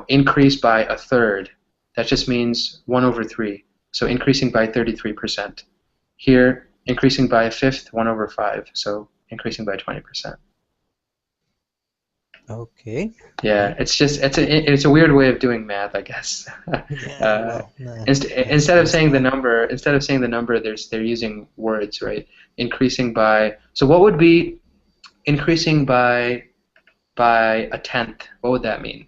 increase by a third. That just means 1 over 3. So increasing by 33%. Here, increasing by a fifth, 1 over 5. So increasing by 20%. Okay. Yeah, it's a weird way of doing math, I guess. Yeah. Well, no, Instead of saying the number, they're using words, right? Increasing by. So what would be increasing by a tenth? What would that mean?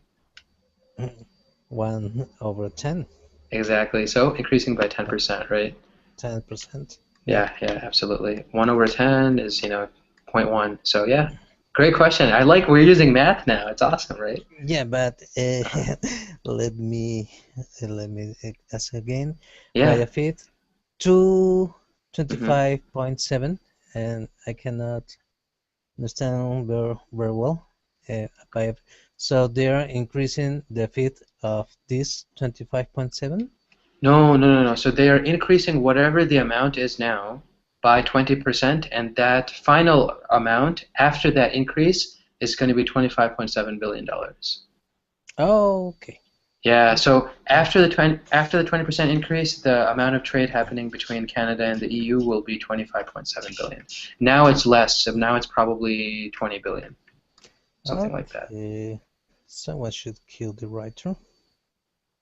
1/10. Exactly. So increasing by 10%, right? 10%. Yeah. Yeah, yeah, absolutely. 1 over 10 is, zero point 0.1. So yeah, great question. I like we're using math now. It's awesome, right? Yeah, but Uh-huh. let me ask again. By Yeah. a fifth to Hmm. 25.7, and I cannot understand very well. By a, so they are increasing the fifth of this 25.7. No, no, no, no. So they are increasing whatever the amount is now by 20%, and that final amount after that increase is going to be $25.7 billion. Oh, okay. Yeah, Okay. so after the 20% increase, the amount of trade happening between Canada and the EU will be 25.7 billion. Now it's less, so now it's probably 20 billion, something like that. Okay. Someone should kill the writer.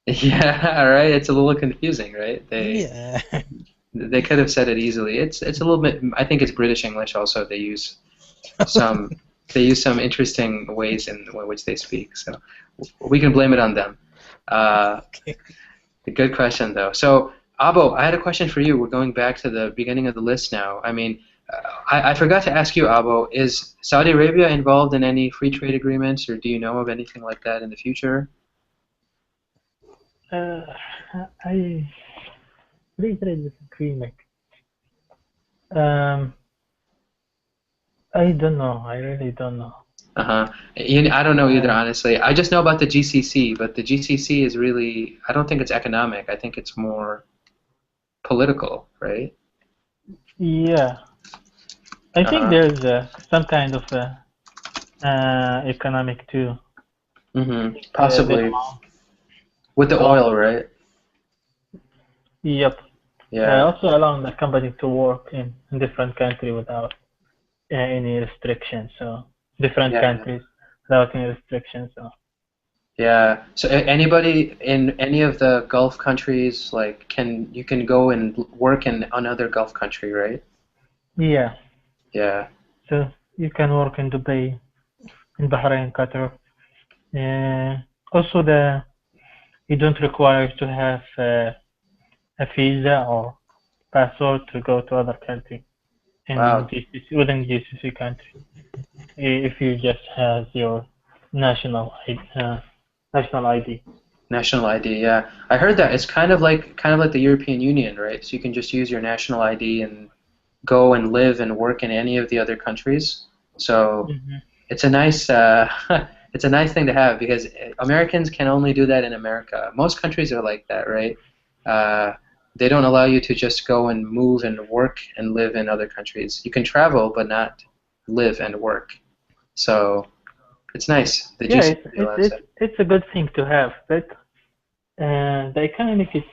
Yeah, all right. It's a little confusing, right? Yeah. They could have said it easily. It's a little bit. I think it's British English also. Some they use some interesting ways in which they speak. So we can blame it on them. Okay. Good question though. So Abo, I had a question for you. We're going back to the beginning of the list now. I mean, I forgot to ask you, Abo, is Saudi Arabia involved in any free trade agreements, or do you know of anything like that in the future? I free trade agreement. Um, I don't know. I really don't know. Uh-huh. I don't know either, Uh, honestly. I just know about the GCC, but the GCC is really, I don't think it's economic. I think it's more political, right? yeah, I think Uh-huh. there's some kind of economic too. Mm-hmm. They Possibly. allow, With the allow oil, right? yep. Yeah. Also allowing the company to work in different country without any restrictions. So different Yeah. countries without any restrictions. So Yeah. So anybody in any of the Gulf countries, like, you can go and work in another Gulf country, right? yeah. Yeah. So you can work in Dubai, in Bahrain, Qatar. Also, you don't require to have a visa or passport to go to other country in Wow. GCC, within GCC country. If you just have your national national ID. National ID, yeah. I heard that it's kind of like the European Union, right? So you can just use your national ID and go and live and work in any of the other countries. So Hmm. it's a nice it's a nice thing to have because Americans can only do that in America. Most countries are like that, right? Uh, they don't allow you to just go and move and work and live in other countries. You can travel, but not live and work. So it's nice. The Yeah, GCC allows it. it's a good thing to have, but the economic is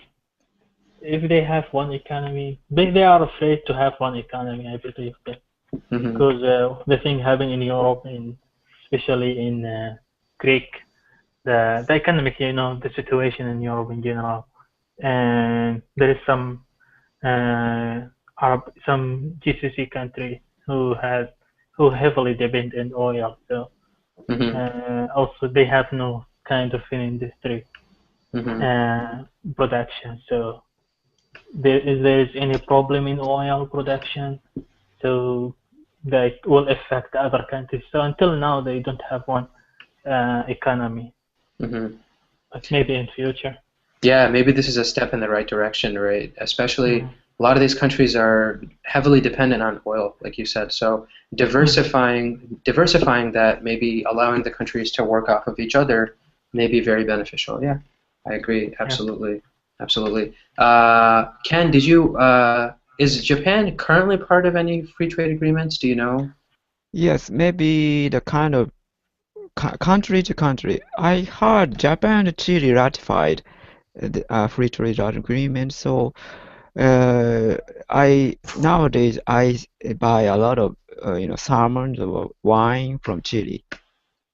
if they have one economy, they are afraid to have one economy, I believe, Hmm. because the thing happened in Europe, especially in Greek, the economic, the situation in Europe in general, and there is some GCC country who heavily depend on oil, so Hmm. also they have no kind of an industry Hmm. production, so if there is any problem in oil production, so that will affect the other countries. So until now, they don't have one economy, Hmm. but maybe in future. Yeah, maybe this is a step in the right direction, right? Especially Mm-hmm. a lot of these countries are heavily dependent on oil, like you said. So Mm-hmm. diversifying that, maybe allowing the countries to work off of each other, may be very beneficial. Yeah, I agree. Yeah. Absolutely, absolutely. Ken, is Japan currently part of any free trade agreements? Do you know? Yes, maybe the kind of country to country. I heard Japan and Chile ratified the free trade agreement, so I nowadays I buy a lot of salmon or wine from Chile.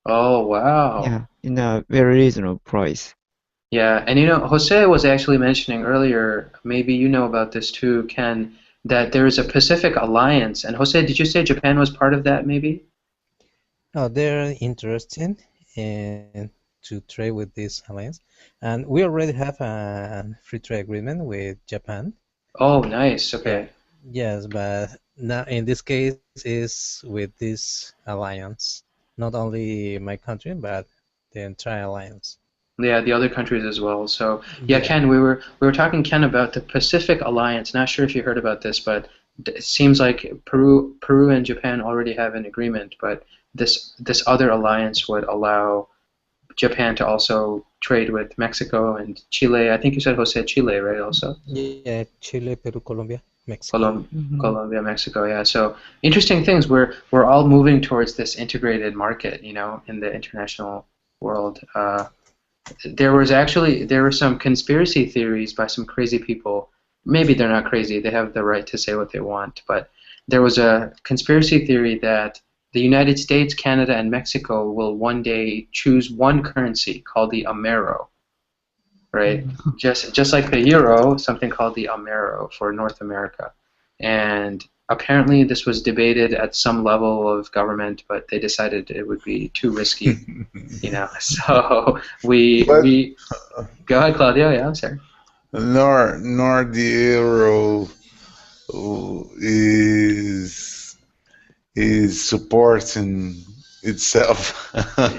Oh, wow. Yeah, in a very reasonable price. Yeah, and Jose was actually mentioning earlier, maybe you know about this too, Ken, that there is a Pacific Alliance. And Jose, did you say Japan was part of that, maybe? Oh, they're interested in to trade with this alliance, and we already have a free trade agreement with Japan. Oh, nice. Yeah, Okay. yes, but now in this case is with this alliance, not only my country, but the entire alliance. Yeah, the other countries as well. So, yeah, Yeah. Ken, we were talking, Ken, about the Pacific Alliance. Not sure if you heard about this, but it seems like Peru and Japan already have an agreement, but this other alliance would allow Japan to also trade with Mexico and Chile. I think you said Jose Chile, right? Also. Yeah, Chile, Peru, Colombia, Mexico. Colum Hmm. Colombia, Mexico, yeah. So interesting things. We're all moving towards this integrated market, in the international world. There were some conspiracy theories by some crazy people. Maybe they're not crazy. They have the right to say what they want. But there was a conspiracy theory that the United States, Canada, and Mexico will one day choose one currency called the Amero. right? Just like the euro, something called the Amero for North America. And apparently this was debated at some level of government, but they decided it would be too risky, you know. So But we go ahead, Claudio. Yeah, I'm sorry. nor the euro is supporting itself.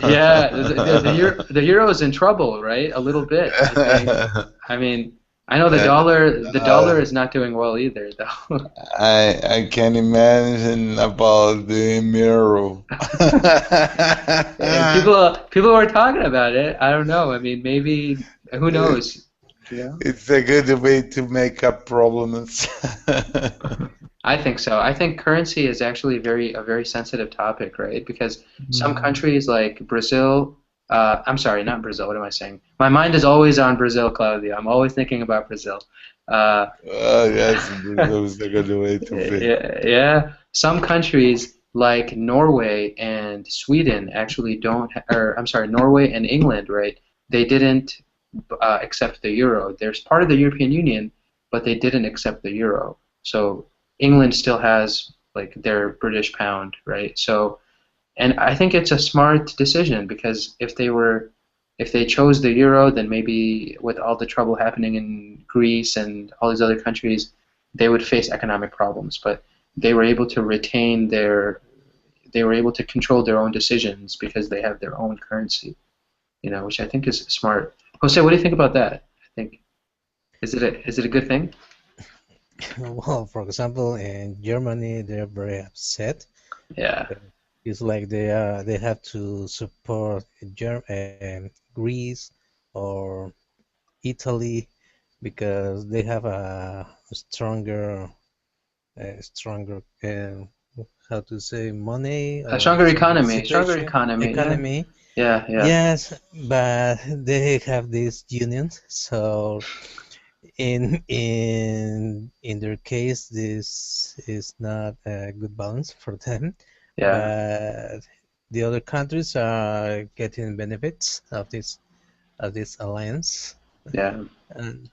Yeah, the euro is in trouble, right? A little bit, I think. I mean, I know the dollar is not doing well either, though. I can imagine about the mirror. And people were talking about it. I don't know. I mean, maybe who knows? You know? It's a good way to make up problems. I think so. I think currency is actually a very sensitive topic, right? Because some countries like Brazil, I'm sorry, not Brazil. What am I saying? My mind is always on Brazil, Claudio. I'm always thinking about Brazil. Yes, Brazil is a good way to be. Yeah. Some countries like Norway and Sweden actually don't, or I'm sorry, Norway and England, right? They didn't accept the euro. They're part of the European Union, but they didn't accept the euro. So England still has like their British pound, right? So, and I think it's a smart decision because if they chose the euro, then maybe with all the trouble happening in Greece and all these other countries, they would face economic problems. But they were able to they were able to control their own decisions because they have their own currency, you know, which I think is smart. Jose, what do you think about that? I think is it a good thing? Well, for example, in Germany, they're very upset. Yeah. It's like they have to support Greece or Italy because they have a stronger, how to say, money A or stronger economy. Stronger situation, economy. economy. Yeah. Yes, but they have these unions, so in their case, this is not a good balance for them. Yeah. But the other countries are getting benefits of this alliance. Yeah. And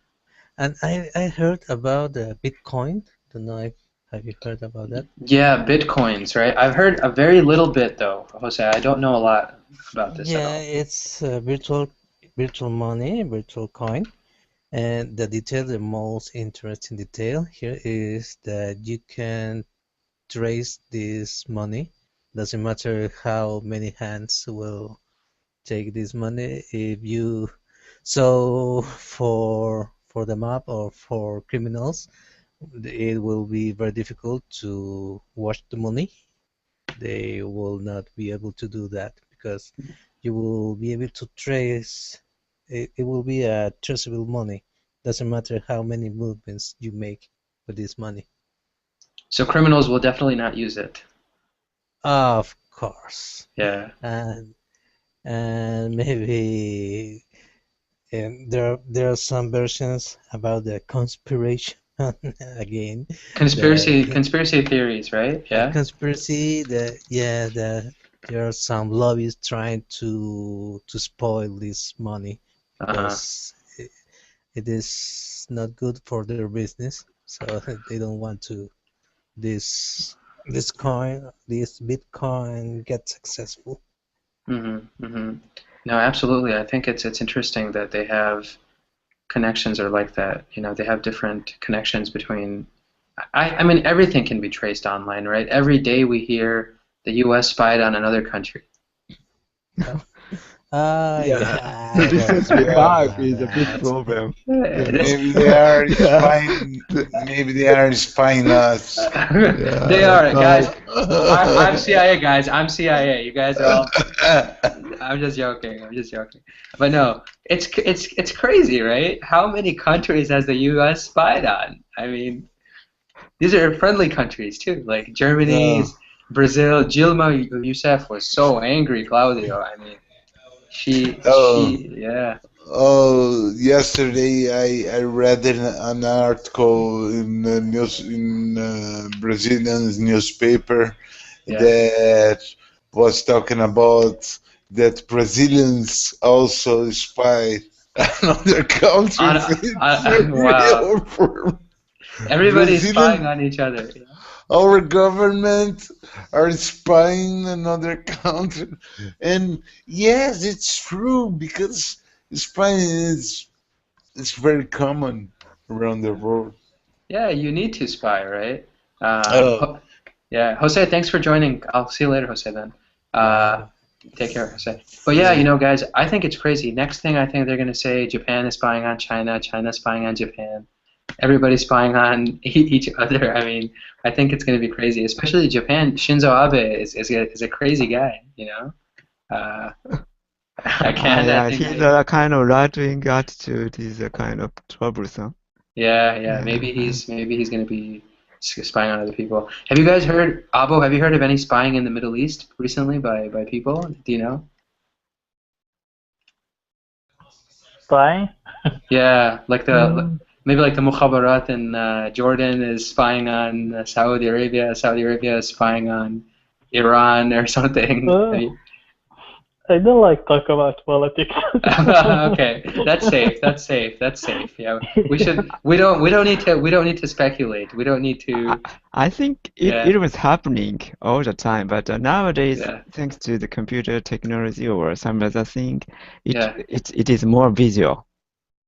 I heard about Bitcoin. Don't know if have you heard about that? Yeah, bitcoins, right? I've heard a very little bit though, Jose. I don't know a lot about this at Yeah, all. it's virtual money, virtual coin. And the most interesting detail here is that you can trace this money. Doesn't matter how many hands will take this money. If you so for the map or for criminals, it will be very difficult to wash the money. They will not be able to do that because you will be able to trace. It will be a traceable money. Doesn't matter how many movements you make with this money. So criminals will definitely not use it. Of course. Yeah. And maybe there are some versions about the conspiration again. Conspiracy theories, right? The Yeah. conspiracy that there are some lobbies trying to spoil this money Uh-huh. because it is not good for their business, so they don't want to this this Bitcoin get successful. No, absolutely. I think it's interesting that they have connections are like that. You know, they have different connections between. I mean, everything can be traced online, right? Every day we hear the U.S. spied on another country. Yeah, I This heard is the about bug is a big that. problem. Maybe they are spying. Maybe they are spying us. They are, guys. I'm CIA, guys. I'm CIA. You guys are all. I'm just joking. I'm just joking. But no, it's crazy, right? How many countries has the U.S. spied on? I mean, these are friendly countries too, like Germany, Brazil. Dilma Rousseff was so angry, Claudio. I mean, Oh, yeah. oh! Yesterday, I read an article in Brazilian newspaper Yeah. that was talking about that Brazilians also spy another countries. It's a Wow. real problem. Everybody's spying Brazilian, on each other. You know? our government are spying another country, and yes, it's true because spying is it's very common around the world. Yeah, you need to spy, right? Oh, Yeah, Jose, thanks for joining. I'll see you later, Jose, then. Uh, Bye. take care, Jose. But See yeah, you. guys, I think it's crazy. Next thing I think they're going to say Japan is spying on China, China spying on Japan. Everybody's spying on each other. I mean, I think it's going to be crazy, especially Japan. Shinzo Abe is a crazy guy, you know? Uh, I can't, I Yeah, think, his kind of right-wing attitude is kind of troublesome. yeah, maybe he's going to be spying on other people. Have you guys heard, Abo, have you heard of any spying in the Middle East recently by people? Do you know? Spying? Yeah, like Mm, maybe like the Mukhabarat in Jordan is spying on Saudi Arabia. Saudi Arabia is spying on Iran or something. uh, I don't like talk about politics. Okay, that's safe. That's safe. That's safe. Yeah, we should. We don't need to speculate. We don't need I, to. I think Yeah, it was happening all the time, but nowadays, yeah, thanks to the computer technology or some other thing, yeah, it is more visual.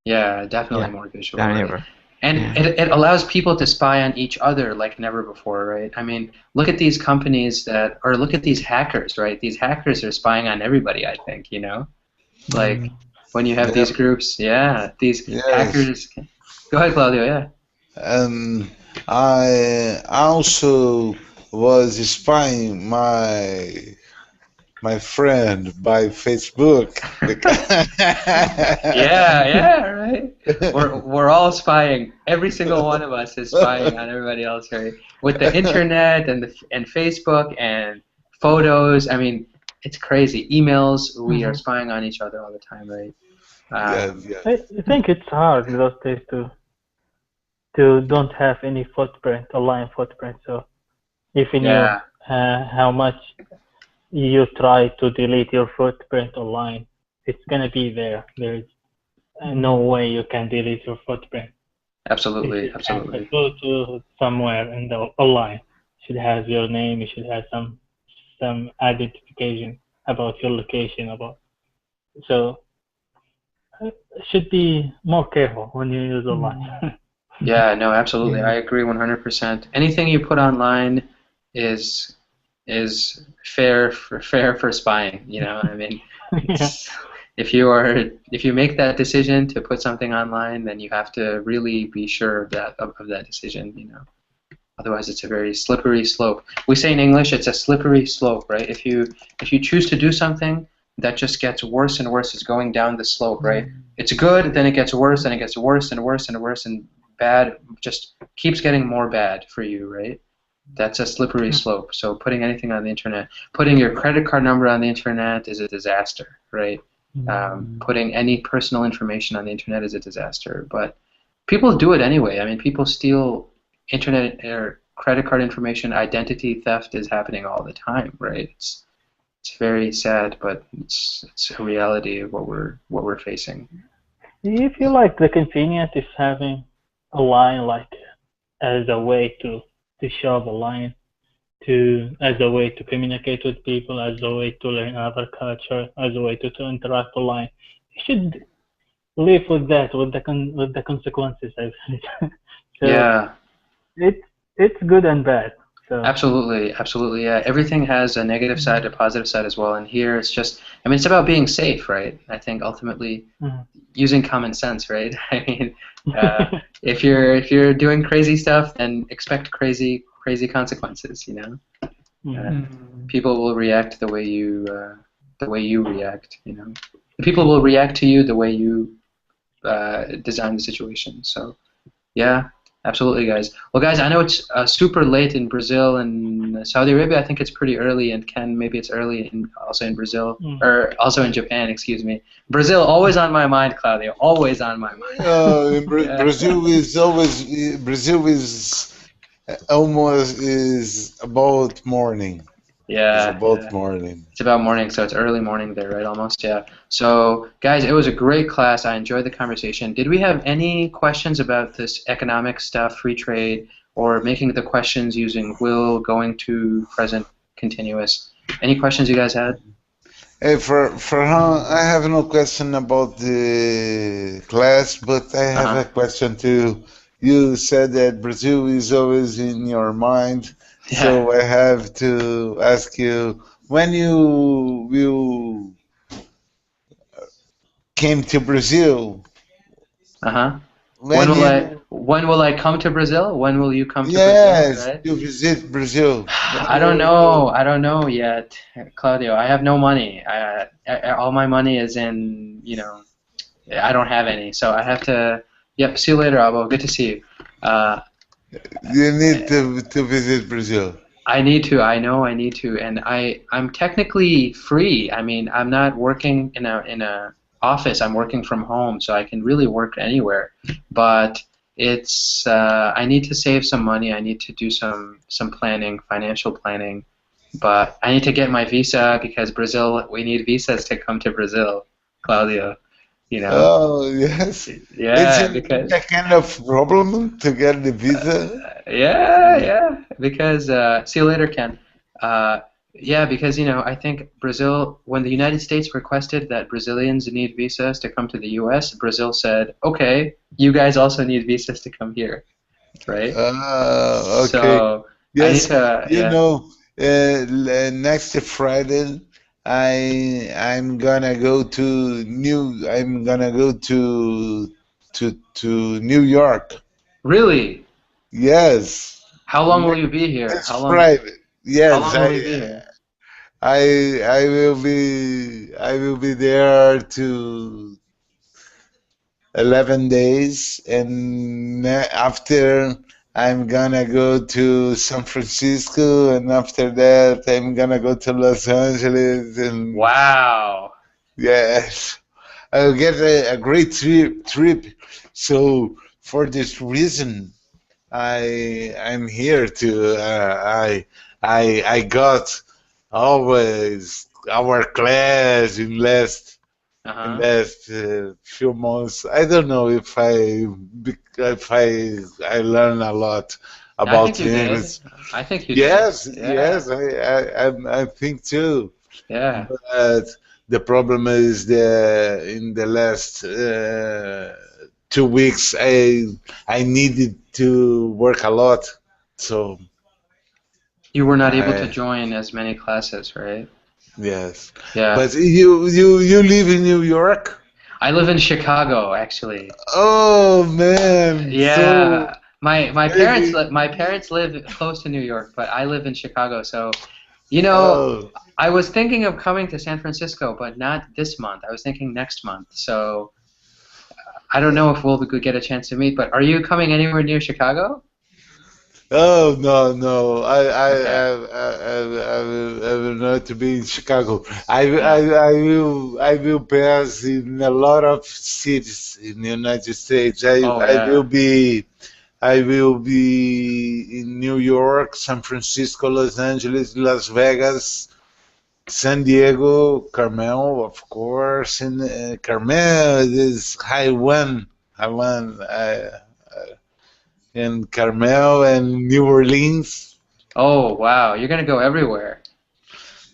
yeah. Definitely Yeah, more visual, than right? ever. And Yeah. it allows people to spy on each other like never before, right? I mean, look at these companies or look at these hackers, right? These hackers are spying on everybody, I think, Mm. Like when you have these yep, groups, yeah, these yes. hackers. Go ahead, Claudio, yeah. And I also was spying my friend by Facebook because Yeah, right. We're all spying. Every single one of us is spying on everybody else, right? With the internet and Facebook and photos. I mean, it's crazy. Emails. We are Mhm. spying on each other all the time, right? yes, Um, yes, I think it's hard those days to don't have any footprint, online footprint. So even you, yeah, how much you try to delete your footprint online, it's gonna be there. There's no way you can delete your footprint. If absolutely, you have a absolutely. photo somewhere in the online, it should have your name. You should have some identification about your location. So should be more careful when you use online. Yeah, no, absolutely. Yeah. I agree 100%. Anything you put online is fair for spying, I mean, Yeah. it's if you make that decision to put something online, then you have to really be sure of that decision, Otherwise, it's a very slippery slope. We say in English, it's a slippery slope, right? If you choose to do something, that just gets worse and worse. It's going down the slope, right? It's good, then it gets worse, and it gets worse and worse and worse, and bad just keeps getting more bad for you, right? That's a slippery slope. So putting anything on the internet, putting your credit card number on the internet is a disaster, right? Putting any personal information on the internet is a disaster. But people do it anyway. I mean, people steal internet or credit card information. Identity theft is happening all the time, right? It's very sad, but it's a reality of what we're facing. You feel like the convenience is having a line like as a way to show the line, to as a way to communicate with people, as a way to learn other culture, as a way to interact online. You should live with that, with the consequences. I think. So Yeah, it's good and bad. So absolutely, absolutely. Yeah, everything has a negative side, a positive side as well. And here it's just, I mean, it's about being safe, right? I think ultimately mhm. using common sense, right? I mean, uh, if you're doing crazy stuff, then expect crazy consequences. Mhm. Uh, people will react the way you react. The people will react to you the way you design the situation. So yeah, absolutely, guys. Well, guys, I know it's super late in Brazil and Saudi Arabia. I think it's pretty early, and Ken, maybe it's early also in Brazil Mhm. or also in Japan. Excuse me. Brazil, always on my mind, Claudio. Always on my mind. Yeah. Brazil is almost is about morning. It's Yeah, about yeah. morning. It's about morning, so it's early morning there, right? Almost, yeah. So, guys, it was a great class. I enjoyed the conversation. Did we have any questions about this economic stuff, free trade, or making the questions using will, going to, present, continuous? Any questions you guys had? Hey, for how I have no question about the class, but I have Uh-huh. a question too. You said that Brazil is always in your mind, Yeah. so I have to ask you when you will came to Brazil, Uh-huh. when you When will I come to Brazil? When will you come to Brazil, yes right? you visit Brazil, when I don't will know. you? I don't know yet, Claudio. I have no money. All my money is in, I don't have any. So I have to, yep, see you later, Abo. Good to see you. Uh, You need to visit Brazil. I need to. I know I need to, and I'm technically free. I mean, I'm not working in a office. I'm working from home, so I can really work anywhere. But it's I need to save some money. I need to do some planning, financial planning. But I need to get my visa because Brazil. We need visas to come to Brazil, Claudio. You know. Oh, yes. It's Yeah, because a kind of problem to get the visa. yeah, yeah. Because see you later, Ken. Uh, yeah, because I think Brazil, when the United States requested that Brazilians need visas to come to the U.S., Brazil said, "Okay, you guys also need visas to come here, right?" Okay. So I need Yes, to, you yeah. know, next Friday, I'm gonna go to New York. Really, Yes, how long will you be here? next Friday. How Yes, long will you be here? I will be there to 11 days, and after I'm gonna go to San Francisco, and after that I'm gonna go to Los Angeles, and Wow. yes, I'll get a great trip. So for this reason, I'm here to I got always our class in Uh-huh. last few months. I don't know if I learn a lot Yeah, I about think you did. English. I think you did. Yes, Yeah. yes, I think too. Yeah. But the problem is in the last 2 weeks I needed to work a lot, so You were not able to I join as many classes, right? yes. Yeah. But you live in New York? I live in Chicago, actually. Oh man, so Yeah. maybe My parents live close to New York, but I live in Chicago. So, oh I was thinking of coming to San Francisco, but not this month. I was thinking next month. So, I don't know if we'll get a chance to meet, but are you coming anywhere near Chicago? oh no, Okay. I will not be in Chicago. Yeah. I will pass in a lot of cities in the United States. Oh, yeah. I will be in New York, San Francisco, Los Angeles, Las Vegas, San Diego, Carmel, of course, and Carmel is high one, and Carmel and New Orleans. Oh, wow. You're gonna go everywhere.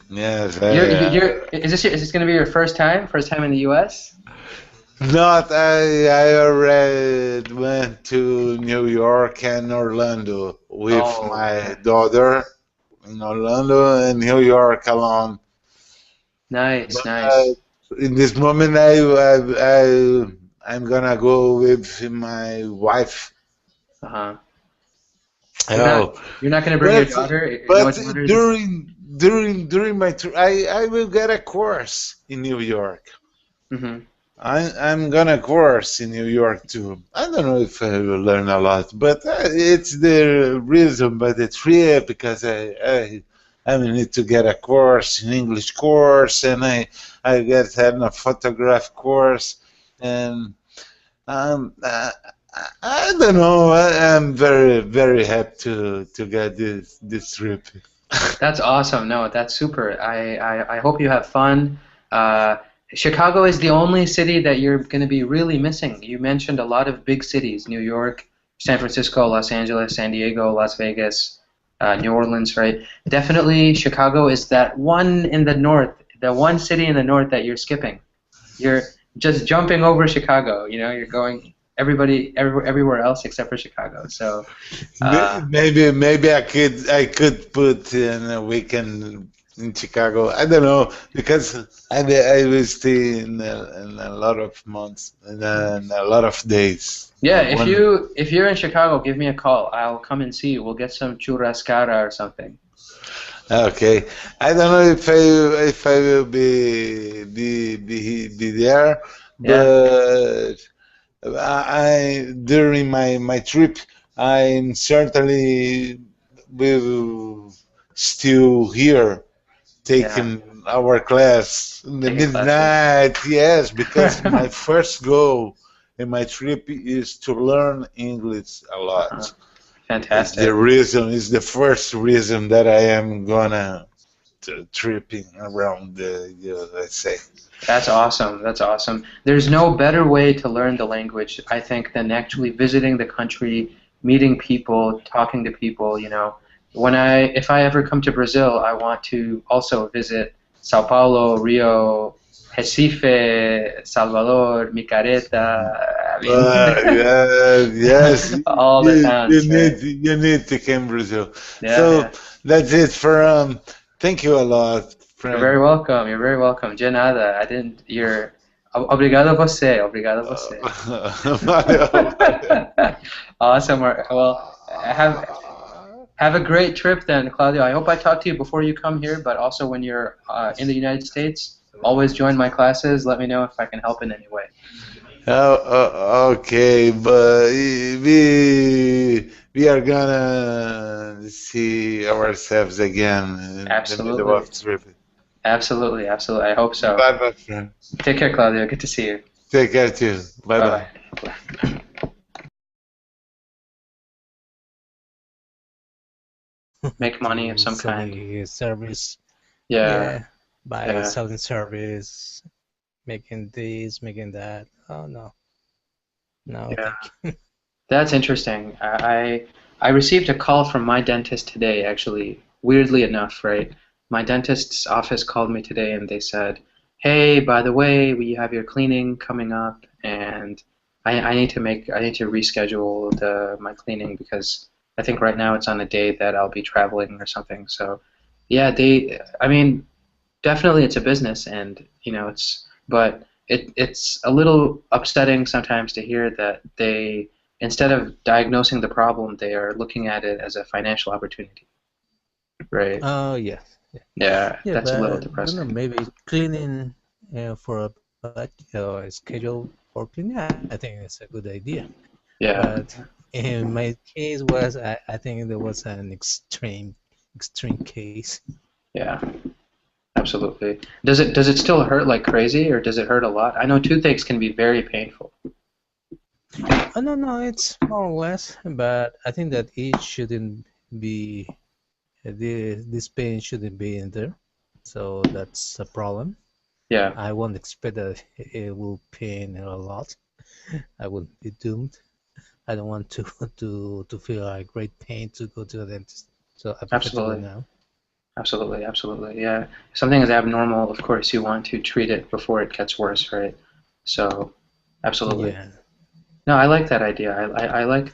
Yes, Is this gonna be your first time? First time in the U.S.? not I already went to New York and Orlando with Oh, my okay. daughter in Orlando and New York alone. Nice, But nice. in this moment, I'm gonna go with my wife. Uh-huh. You're not Oh, you're not gonna bring your but daughter? No but daughters? during my tour, I will get a course in New York. Mm-hmm. I'm gonna course in New York too. I don't know if I will learn a lot, but it's the reason by the trip because I will need to get a course, an English course, and I get a photograph course, and I don't know. I'm very happy to get this trip. That's awesome. No, that's super. I hope you have fun. Uh, Chicago is the only city that you're going to be really missing. You mentioned a lot of big cities, New York, San Francisco, Los Angeles, San Diego, Las Vegas, New Orleans, right? Definitely Chicago is that one in the north, the one city in the north that you're skipping. You're just jumping over Chicago, you're going everywhere else except for Chicago. So, Maybe I could put in a weekend in Chicago. I don't know because I will stay in a lot of months and a lot of days. yeah, One. if you're in Chicago, give me a call. I'll come and see you. We'll get some churrascara or something. Okay, I don't know if I will be there, Yeah, but I during my trip, I'm certainly will still here yeah. taking our class in the Taking classes. midnight. Yes, because my first goal in my trip is to learn English a Uh-huh. lot. Is the Fantastic. reason, is the first reason that I am gonna tripping around the USA. That's awesome. That's awesome. There's no better way to learn the language, I think, than actually visiting the country, meeting people, talking to people, if I ever come to Brazil, I want to also visit Sao Paulo, Rio, Recife, Salvador, Micareta. I mean, Yeah, yes, all the towns, right? you need to come Brazil. Yeah, So yeah. that's it for thank you a lot, You're friend. very welcome. You're very welcome. De nada. I didn't. Obrigado você. Obrigado você. Valeu, valeu. Awesome. Well, have a great trip then, Claudio. I hope I talk to you before you come here, but also when you're in the United States. Always join my classes. Let me know if I can help in any way. Okay, but we are gonna see ourselves again in the middle Absolutely. of trip. Absolutely. Absolutely. I hope so. Bye, my friend. Take care, Claudio. Good to see you. Take care too. Bye Bye bye. bye. Make money of To some kind. selling service. Yeah. Yeah, by Yeah. selling service, making this, making that. Oh no, no, Yeah. thank you. That's interesting. I received a call from my dentist today, actually, weirdly enough, right? My dentist's office called me today and they said, "Hey, by the way, we have your cleaning coming up, and I need to reschedule my cleaning because I think right now it's on a day that I'll be traveling or something." So, yeah, I mean, definitely it's a business, and but it's a little upsetting sometimes to hear that they, instead of diagnosing the problem, they are looking at it as a financial opportunity, right? Oh yeah, yeah, Yeah, yeah, that's a little but don't know, depressing. maybe cleaning for a schedule for cleaning. I think it's a good idea. Yeah, But in my case was I think there was an extreme case. yeah, absolutely. Does it still hurt like crazy, or does it hurt a lot? I know toothaches can be very painful. Oh no, no, it's more or less, but I think that it shouldn't be this pain shouldn't be in there, so that's a problem. Yeah, I won't expect that it will pain a lot. I would be doomed. I don't want to to feel a great pain to go to the dentist, so I prefer to go absolutely. now. Absolutely, absolutely. Yeah. If something is abnormal, of course, you want to treat it before it gets worse, right? So, absolutely. Yeah. No, I like that idea. I like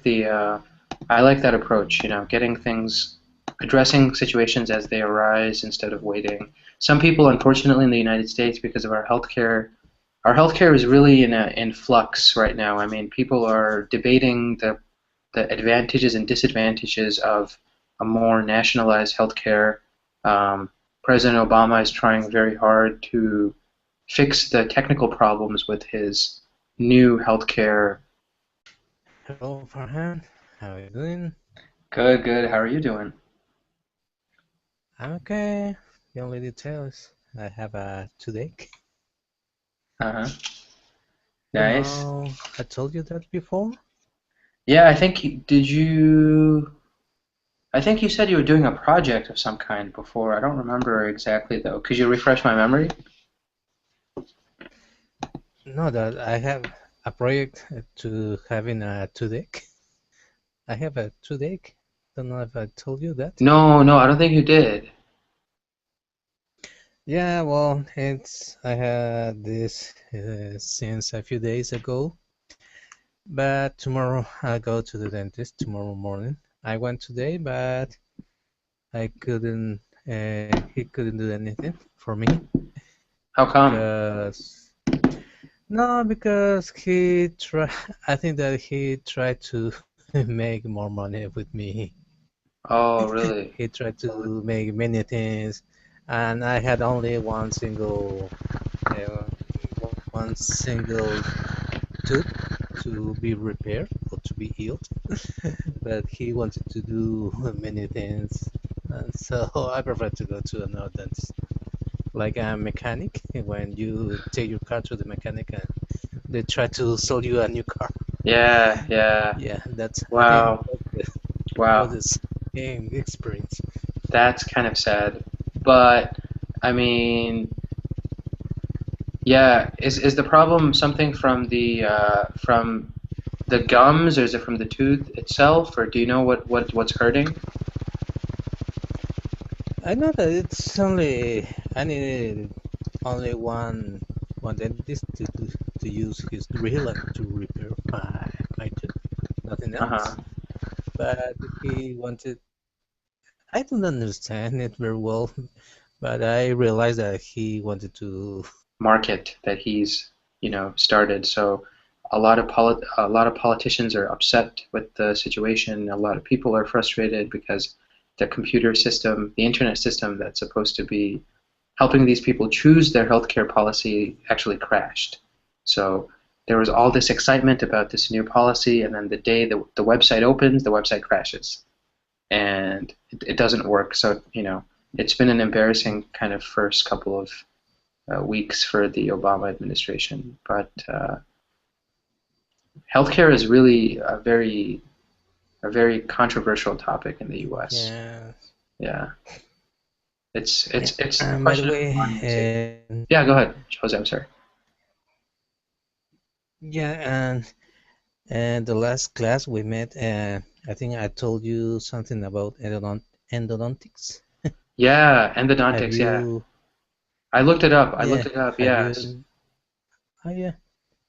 I like that approach, getting things, addressing situations as they arise instead of waiting. Some people, unfortunately, in the United States, because of our healthcare is really in flux right now. I mean, people are debating the advantages and disadvantages of a more nationalized healthcare. Um, President Obama is trying very hard to fix the technical problems with his new healthcare. Hello, Farhan. How are you doing? Good, good. How are you doing? I'm okay. The only detail is I have a toothache. Uh-huh. You Nice. know, I told you that before. Yeah, I think did you? I think you said you were doing a project of some kind before. I don't remember exactly though. Could you refresh my memory? No, that I have a project to having a toothache. I have a toothache. Don't know if I told you that. No, no, I don't think you did. Yeah, well, I had this since a few days ago, but tomorrow I'll go to the dentist tomorrow morning. I went today, but I couldn't. He couldn't do anything for me How come? because no, because he try. I think that he tried to make more money with me. Oh, really? He tried to make many things, and I had only uh, one single tooth to be repaired or to be healed. But he wanted to do many things, and so I prefer to go to another dentist, like a mechanic. When you take your car to the mechanic and they try to sell you a new car. Yeah, yeah. Yeah, that's I think Wow, was wow. the same experience. That's kind of sad. But I mean, yeah, is the problem something from the gums, or is it from the tooth itself, or do you know what's hurting? I know that it's only I needed only one dentist to use his drill and to repair my tooth, nothing else. Uh-huh. But he wanted I don't understand it very well, but I realized that he wanted to. Market that he's, started. So a lot of politicians are upset with the situation. A lot of people are frustrated because the computer system, the internet system that's supposed to be helping these people choose their healthcare policy actually crashed. So there was all this excitement about this new policy, and then the day the website opens, the website crashes, and it doesn't work. So, it's been an embarrassing kind of first couple of weeks for the Obama administration. But healthcare is really a very controversial topic in the U.S. Yeah, Yeah, it's yeah. it's it's a And by the question of way, monetization. Yeah, go ahead, Jose. I'm sorry. yeah, and the last class we met, I think I told you something about endodontics. Yeah, Have endodontics. Yeah, you? I looked it up. I looked Yeah, it up. have Yes, you? Oh yeah,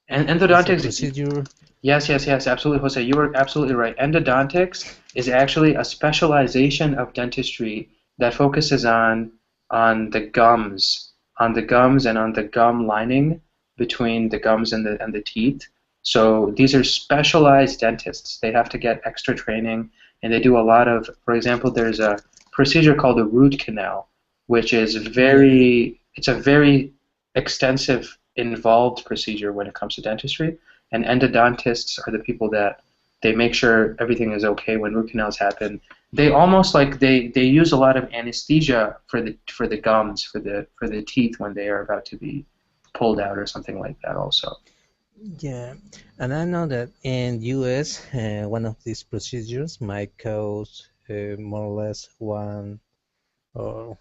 and it's a endodontics. procedure. Yes, yes, yes. Absolutely, Jose. You were absolutely right. Endodontics is actually a specialization of dentistry that focuses on the gums and on the gum lining between the gums and the teeth. So these are specialized dentists. They have to get extra training, and they do a lot of. For example, there's a procedure called a root canal, which is Yeah, it's a very extensive, involved procedure when it comes to dentistry. And endodontists are the people that they make sure everything is okay when root canals happen. They almost like they use a lot of anesthesia for the gums, for the teeth when they are about to be pulled out or something like that also. yeah, and I know that in U.S. One of these procedures might cost more or less one or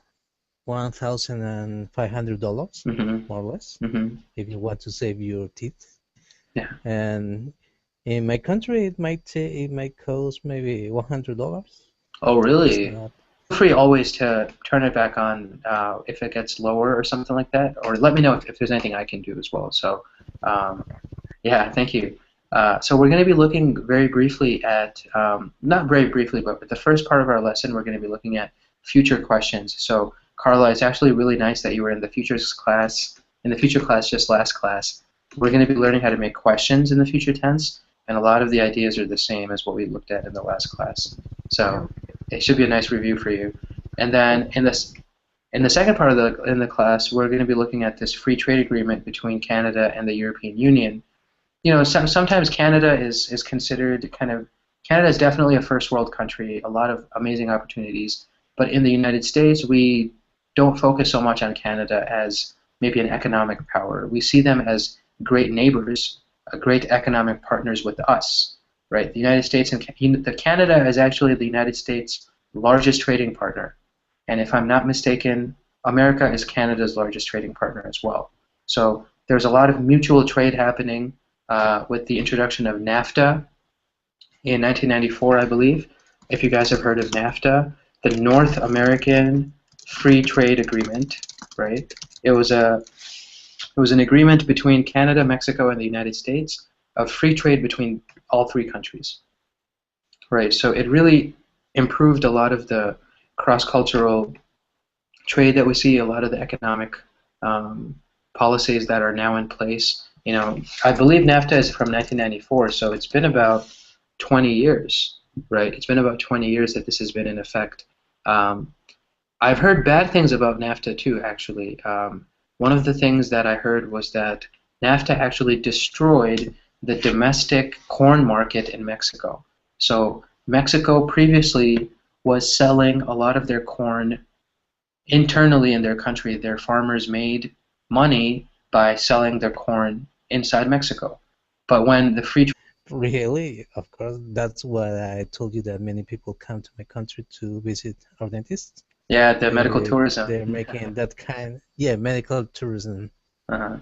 $1,500, Hmm. more or less, Hmm. if you want to save your teeth. Yeah. And in my country, it might cost maybe $100. Oh, It's really? not. Feel free always to turn it back on if it gets lower or something like that, or let me know if there's anything I can do as well. So, um, yeah, thank you. So we're going to be looking very briefly at, not very briefly, but with the first part of our lesson, we're going to be looking at future questions. So, Carla, it's actually really nice that you were in the future class just last class. We're going to be learning how to make questions in the future tense, and a lot of the ideas are the same as what we looked at in the last class. So it should be a nice review for you. And then in the second part of the class, we're going to be looking at this free trade agreement between Canada and the European Union. Sometimes Canada is considered Canada is definitely a first world country, a lot of amazing opportunities. But in the United States, we don't focus so much on Canada as maybe an economic power. We see them as great neighbors, great economic partners with us, right? The United States and the Canada is actually the United States' largest trading partner. And if I'm not mistaken, America is Canada's largest trading partner as well. So there's a lot of mutual trade happening with the introduction of NAFTA in 1994, I believe. If you guys have heard of NAFTA, the North American Free Trade Agreement, right? It was an agreement between Canada, Mexico, and the United States of free trade between all three countries, right? So it really improved a lot of the cross-cultural trade that we see, a lot of the economic policies that are now in place. You know, I believe NAFTA is from 1994, so it's been about 20 years, right? It's been about 20 years that this has been in effect. I've heard bad things about NAFTA too, actually. One of the things that I heard was that NAFTA actually destroyed the domestic corn market in Mexico. So Mexico previously was selling a lot of their corn internally in their country. Their farmers made money by selling their corn inside Mexico. But when the free Really, of course, that's why I told you that many people come to my country to visit our dentists. yeah, the medical tourism. They're making that kind, yeah, medical tourism. Uh-huh.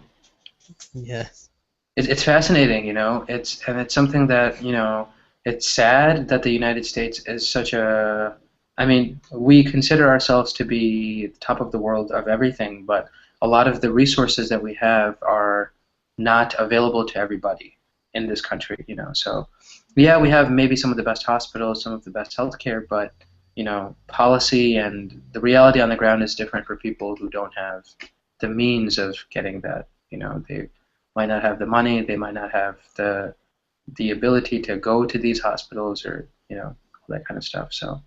Yes. It's fascinating, you know. It's something that, you know, it's sad that the United States is such a. I mean, we consider ourselves to be top of the world of everything, but a lot of the resources that we have are not available to everybody in this country, you know. So, yeah, we have maybe some of the best hospitals, some of the best healthcare, but you know, policy and the reality on the ground is different for people who don't have the means of getting that. You know, they might not have the money, they might not have the ability to go to these hospitals, or you know, all that kind of stuff. So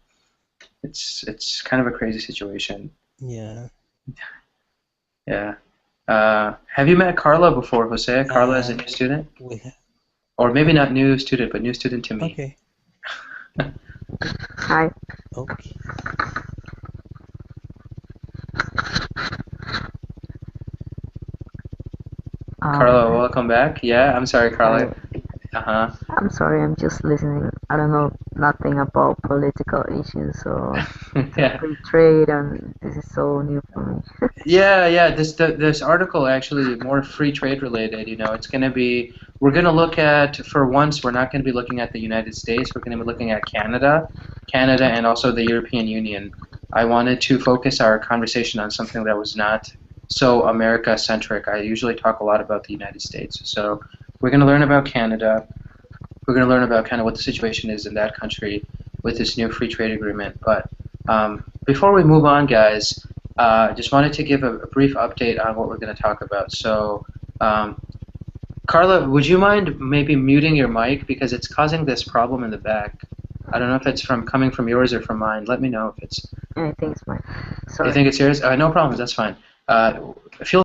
it's kind of a crazy situation. Yeah. Yeah. Have you met Carla before, Jose? Carla is a new student, or maybe not new student, but new student to me. Okay. Hi. Okay. Carla, welcome back. Yeah, I'm sorry, Carla. Hi. I'm sorry, I'm just listening. I don't know nothing about political issues, so Yeah. free trade, and this is so new for me. Yeah. This article actually more free trade related. You know, it's going to be. We're going to look at, for once, we're not going to be looking at the United States. We're going to be looking at Canada, and also the European Union. I wanted to focus our conversation on something that was not so America-centric. I usually talk a lot about the United States. So we're going to learn about Canada. We're going to learn about kind of what the situation is in that country with this new free trade agreement. But before we move on, guys, just wanted to give a brief update on what we're going to talk about. So, Carla, would you mind maybe muting your mic, because it's causing this problem in the back? I don't know if it's coming from yours or from mine. Let me know if it's. I think it's mine. Sorry. You think it's yours? No problems. That's fine. Feel